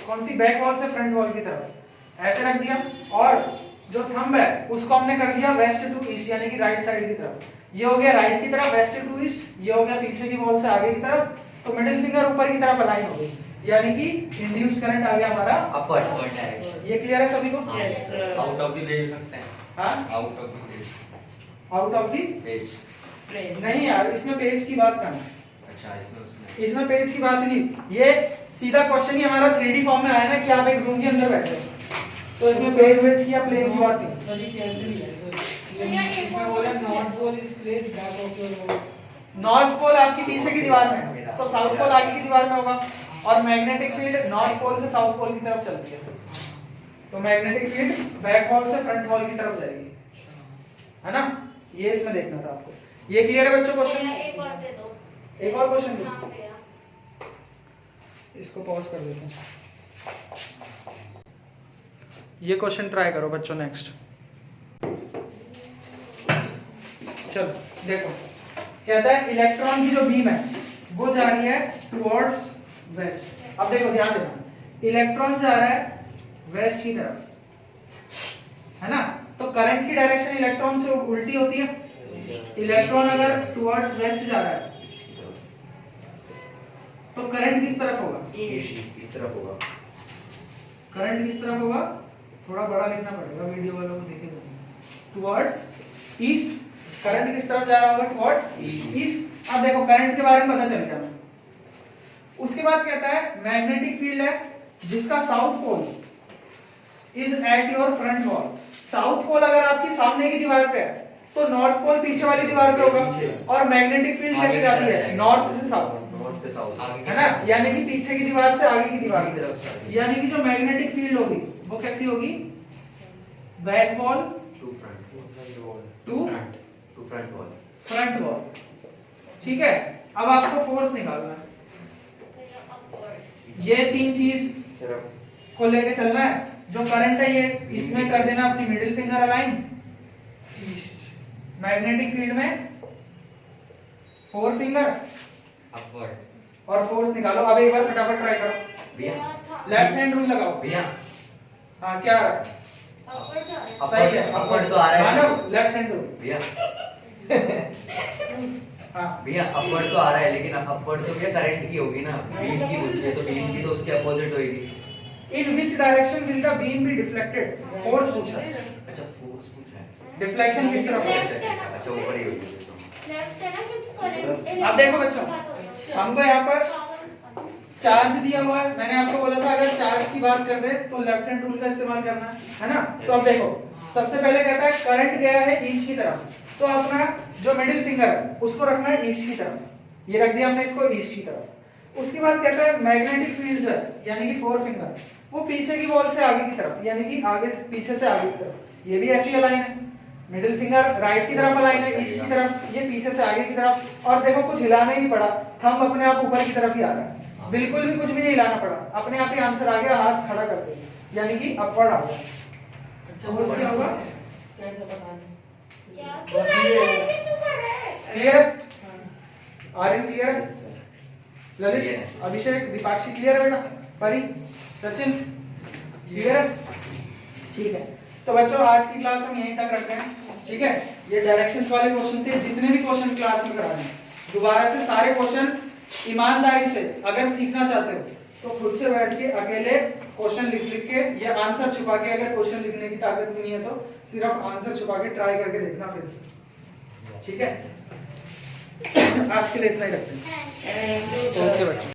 [SPEAKER 1] कौन सी, बैक वॉल से फ्रंट वॉल की तरफ, ऐसे रख दिया। और जो थंब है उसको हमने कर दिया वेस्ट टू ईस्ट, यानी कि राइट साइड की तरफ, ये हो गया राइट की तरफ वेस्ट टू ईस्ट, ये हो गया पीछे की वॉल से आगे की तरफ, तो मिडिल फिंगर ऊपर की तरफ अलाइन हो गई, यानी कि इंड्यूस्ड करंट आ गया हमारा
[SPEAKER 2] अपवर्ड
[SPEAKER 3] डायरेक्शन।
[SPEAKER 1] ये क्लियर है सभी को,
[SPEAKER 2] आउट ऑफ द ले सकते हैं,
[SPEAKER 1] हाँ,
[SPEAKER 2] out of the
[SPEAKER 1] out of the
[SPEAKER 2] page.
[SPEAKER 1] नहीं यार, इसमें पेज की बात करना है,
[SPEAKER 2] अच्छा इसमें
[SPEAKER 1] इसमें पेज की बात नहीं, ये सीधा क्वेश्चन ही हमारा 3D फॉर्म में आया ना कि आप एक रूम के अंदर बैठे हो, तो इसमें पेज वेज की या प्लेन की बात नहीं।
[SPEAKER 5] सभी कैंसिल ही है। इसमें बोला north pole is placed back of your wall.
[SPEAKER 1] North pole आपकी पीछे की दीवार में है, तो साउथ पोल आगे की दीवार में होगा, और मैग्नेटिक फील्ड नॉर्थ पोल से साउथ पोल की तरफ चलती है, तो मैग्नेटिक फील्ड बैक वॉल से फ्रंट वॉल की तरफ जाएगी, है ना, ये इसमें देखना था आपको। ये क्लियर है बच्चों क्वेश्चन,
[SPEAKER 4] भैया, एक और दे दो।
[SPEAKER 1] एक और क्वेश्चन दो,
[SPEAKER 4] हाँ भैया।
[SPEAKER 1] इसको पॉज कर देते हैं, ये क्वेश्चन ट्राई करो बच्चों नेक्स्ट। चलो देखो, कहता है इलेक्ट्रॉन की जो बीम है वो जा रही है टुवर्ड्स वेस्ट। अब देखो ध्यान देना, इलेक्ट्रॉन जा रहा है वेस्ट की तरफ, है ना, तो करंट की डायरेक्शन इलेक्ट्रॉन से उल्टी होती है। इलेक्ट्रॉन अगर टुवर्ड्स वेस्ट जा रहा है तो करंट किस तरफ होगा,
[SPEAKER 2] इस तरफ होगा,
[SPEAKER 1] करंट किस तरफ होगा, थोड़ा बड़ा लिखना पड़ेगा वीडियो वालों को देखे, टुवर्ड्स ईस्ट, करंट किस तरफ जा रहा होगा, टुवर्ड्स ईस्ट। अब देखो करंट के बारे में पता चल गया। उसके बाद कहता है मैग्नेटिक फील्ड है जिसका south pole is at your front wall. South pole अगर आपकी सामने की दीवार पे है तो नॉर्थ पोल पीछे वाली दीवार पे होगा, और मैग्नेटिक फील्ड कैसे जाती है, नॉर्थ से साउथ,
[SPEAKER 2] नॉर्थ से साउथ,
[SPEAKER 1] है ना, यानी कि पीछे की दीवार से आगे की दीवार
[SPEAKER 2] की तरफ से।
[SPEAKER 1] यानी कि जो मैग्नेटिक फील्ड होगी वो कैसी होगी, back wall
[SPEAKER 2] to front,
[SPEAKER 1] to
[SPEAKER 2] to front wall,
[SPEAKER 1] front wall, ठीक है। अब आपको फोर्स निकालना है,
[SPEAKER 4] भैया, upward।
[SPEAKER 1] ये तीन चीज को लेके चलना है। जो करंट है ये इसमें कर देना अपनी middle finger align, magnetic field में फोर फिंगर,
[SPEAKER 3] अपवर्ड,
[SPEAKER 1] और फोर्स निकालो। अब एक बार फटाफट ट्राई करो,
[SPEAKER 2] भैया
[SPEAKER 1] लेफ्ट हैंड रूल लगाओ।
[SPEAKER 2] भैया
[SPEAKER 1] हाँ क्या आ रहा है?
[SPEAKER 4] upward जा रहा है।
[SPEAKER 1] सही है,
[SPEAKER 2] अपवर्ड तो आ रहा है
[SPEAKER 1] मानव लेफ्ट हैंड रूल।
[SPEAKER 2] भैया।
[SPEAKER 1] हाँ
[SPEAKER 2] भैया अपवर्ड तो आ रहा है, लेकिन अपवर्ड तो क्या करंट की होगी ना, बीम की पूछी है तो बीम की तो उसके अपोजिट होगी।
[SPEAKER 1] In which direction will the beam be deflected? Force पूछा है।
[SPEAKER 2] अच्छा फोर्स पूछ रहा है।
[SPEAKER 1] डिफ्लेक्शन किस तरफ है?
[SPEAKER 2] अच्छा ऊपर ही होगी।
[SPEAKER 4] Left है ना, क्योंकि current
[SPEAKER 1] अब देखो बच्चों, हमको यहाँ पर चार्ज दिया हुआ है। मैंने आपको बोला था अगर चार्ज की बात कर रहे तो लेफ्ट हैंड रूल का इस्तेमाल करना है ना। तो अब देखो सबसे पहले कहता है करंट गया है ईस्ट की तरफ, तो अपना जो मिडिल फिंगर है उसको रखना है ईस्ट की तरफ। ये रख दिया हमने इसको ईस्ट की तरफ। उसके बाद कहता है मैग्नेटिक फील्ड जो है यानी कि फोर फिंगर वो पीछे की वॉल से आगे की तरफ, यानी कि आगे पीछे से आगे की तरफ। ये भी ऐसी अलाइन है, मिडिल फिंगर राइट की तरफ अलाइन है ईस्ट की तरफ, ये पीछे से आगे की तरफ। और देखो कुछ हिलाना ही नहीं पड़ा, थंब अपने आप ऊपर की तरफ ही आ रहा है, बिल्कुल भी कुछ भी नहीं हिलाना पड़ा, अपने आप ही आंसर आ गया। हाथ खड़ा कर दिया यानी कि अपवर्ड आ गया।
[SPEAKER 5] अच्छा
[SPEAKER 1] और उसके होगा
[SPEAKER 5] कैसे पता नहीं?
[SPEAKER 4] क्या तू ऐसे क्यों कर रहा है?
[SPEAKER 1] क्लियर? आर्यन क्लियर है? ललित,
[SPEAKER 2] Clear है।
[SPEAKER 1] अभिषेक, दीपाक्षी क्लियर है बेटा? परी, सचिन क्लियर है? ठीक है, तो बच्चों आज की क्लास हम यहीं तक रखते हैं। ठीक है, ये डायरेक्शंस वाले क्वेश्चन थे, जितने भी क्वेश्चन क्लास में कराने हैं दोबारा से सारे क्वेश्चन ईमानदारी से अगर सीखना चाहते हो तो खुद से बैठ के अकेले क्वेश्चन लिख लिख के या आंसर छुपा के, अगर क्वेश्चन लिखने की ताकत भी नहीं है तो सिर्फ आंसर छुपा के ट्राई करके देखना फिर से। ठीक है, आज के लिए इतना ही रखते हैं।
[SPEAKER 4] And
[SPEAKER 1] ओके बच्चों।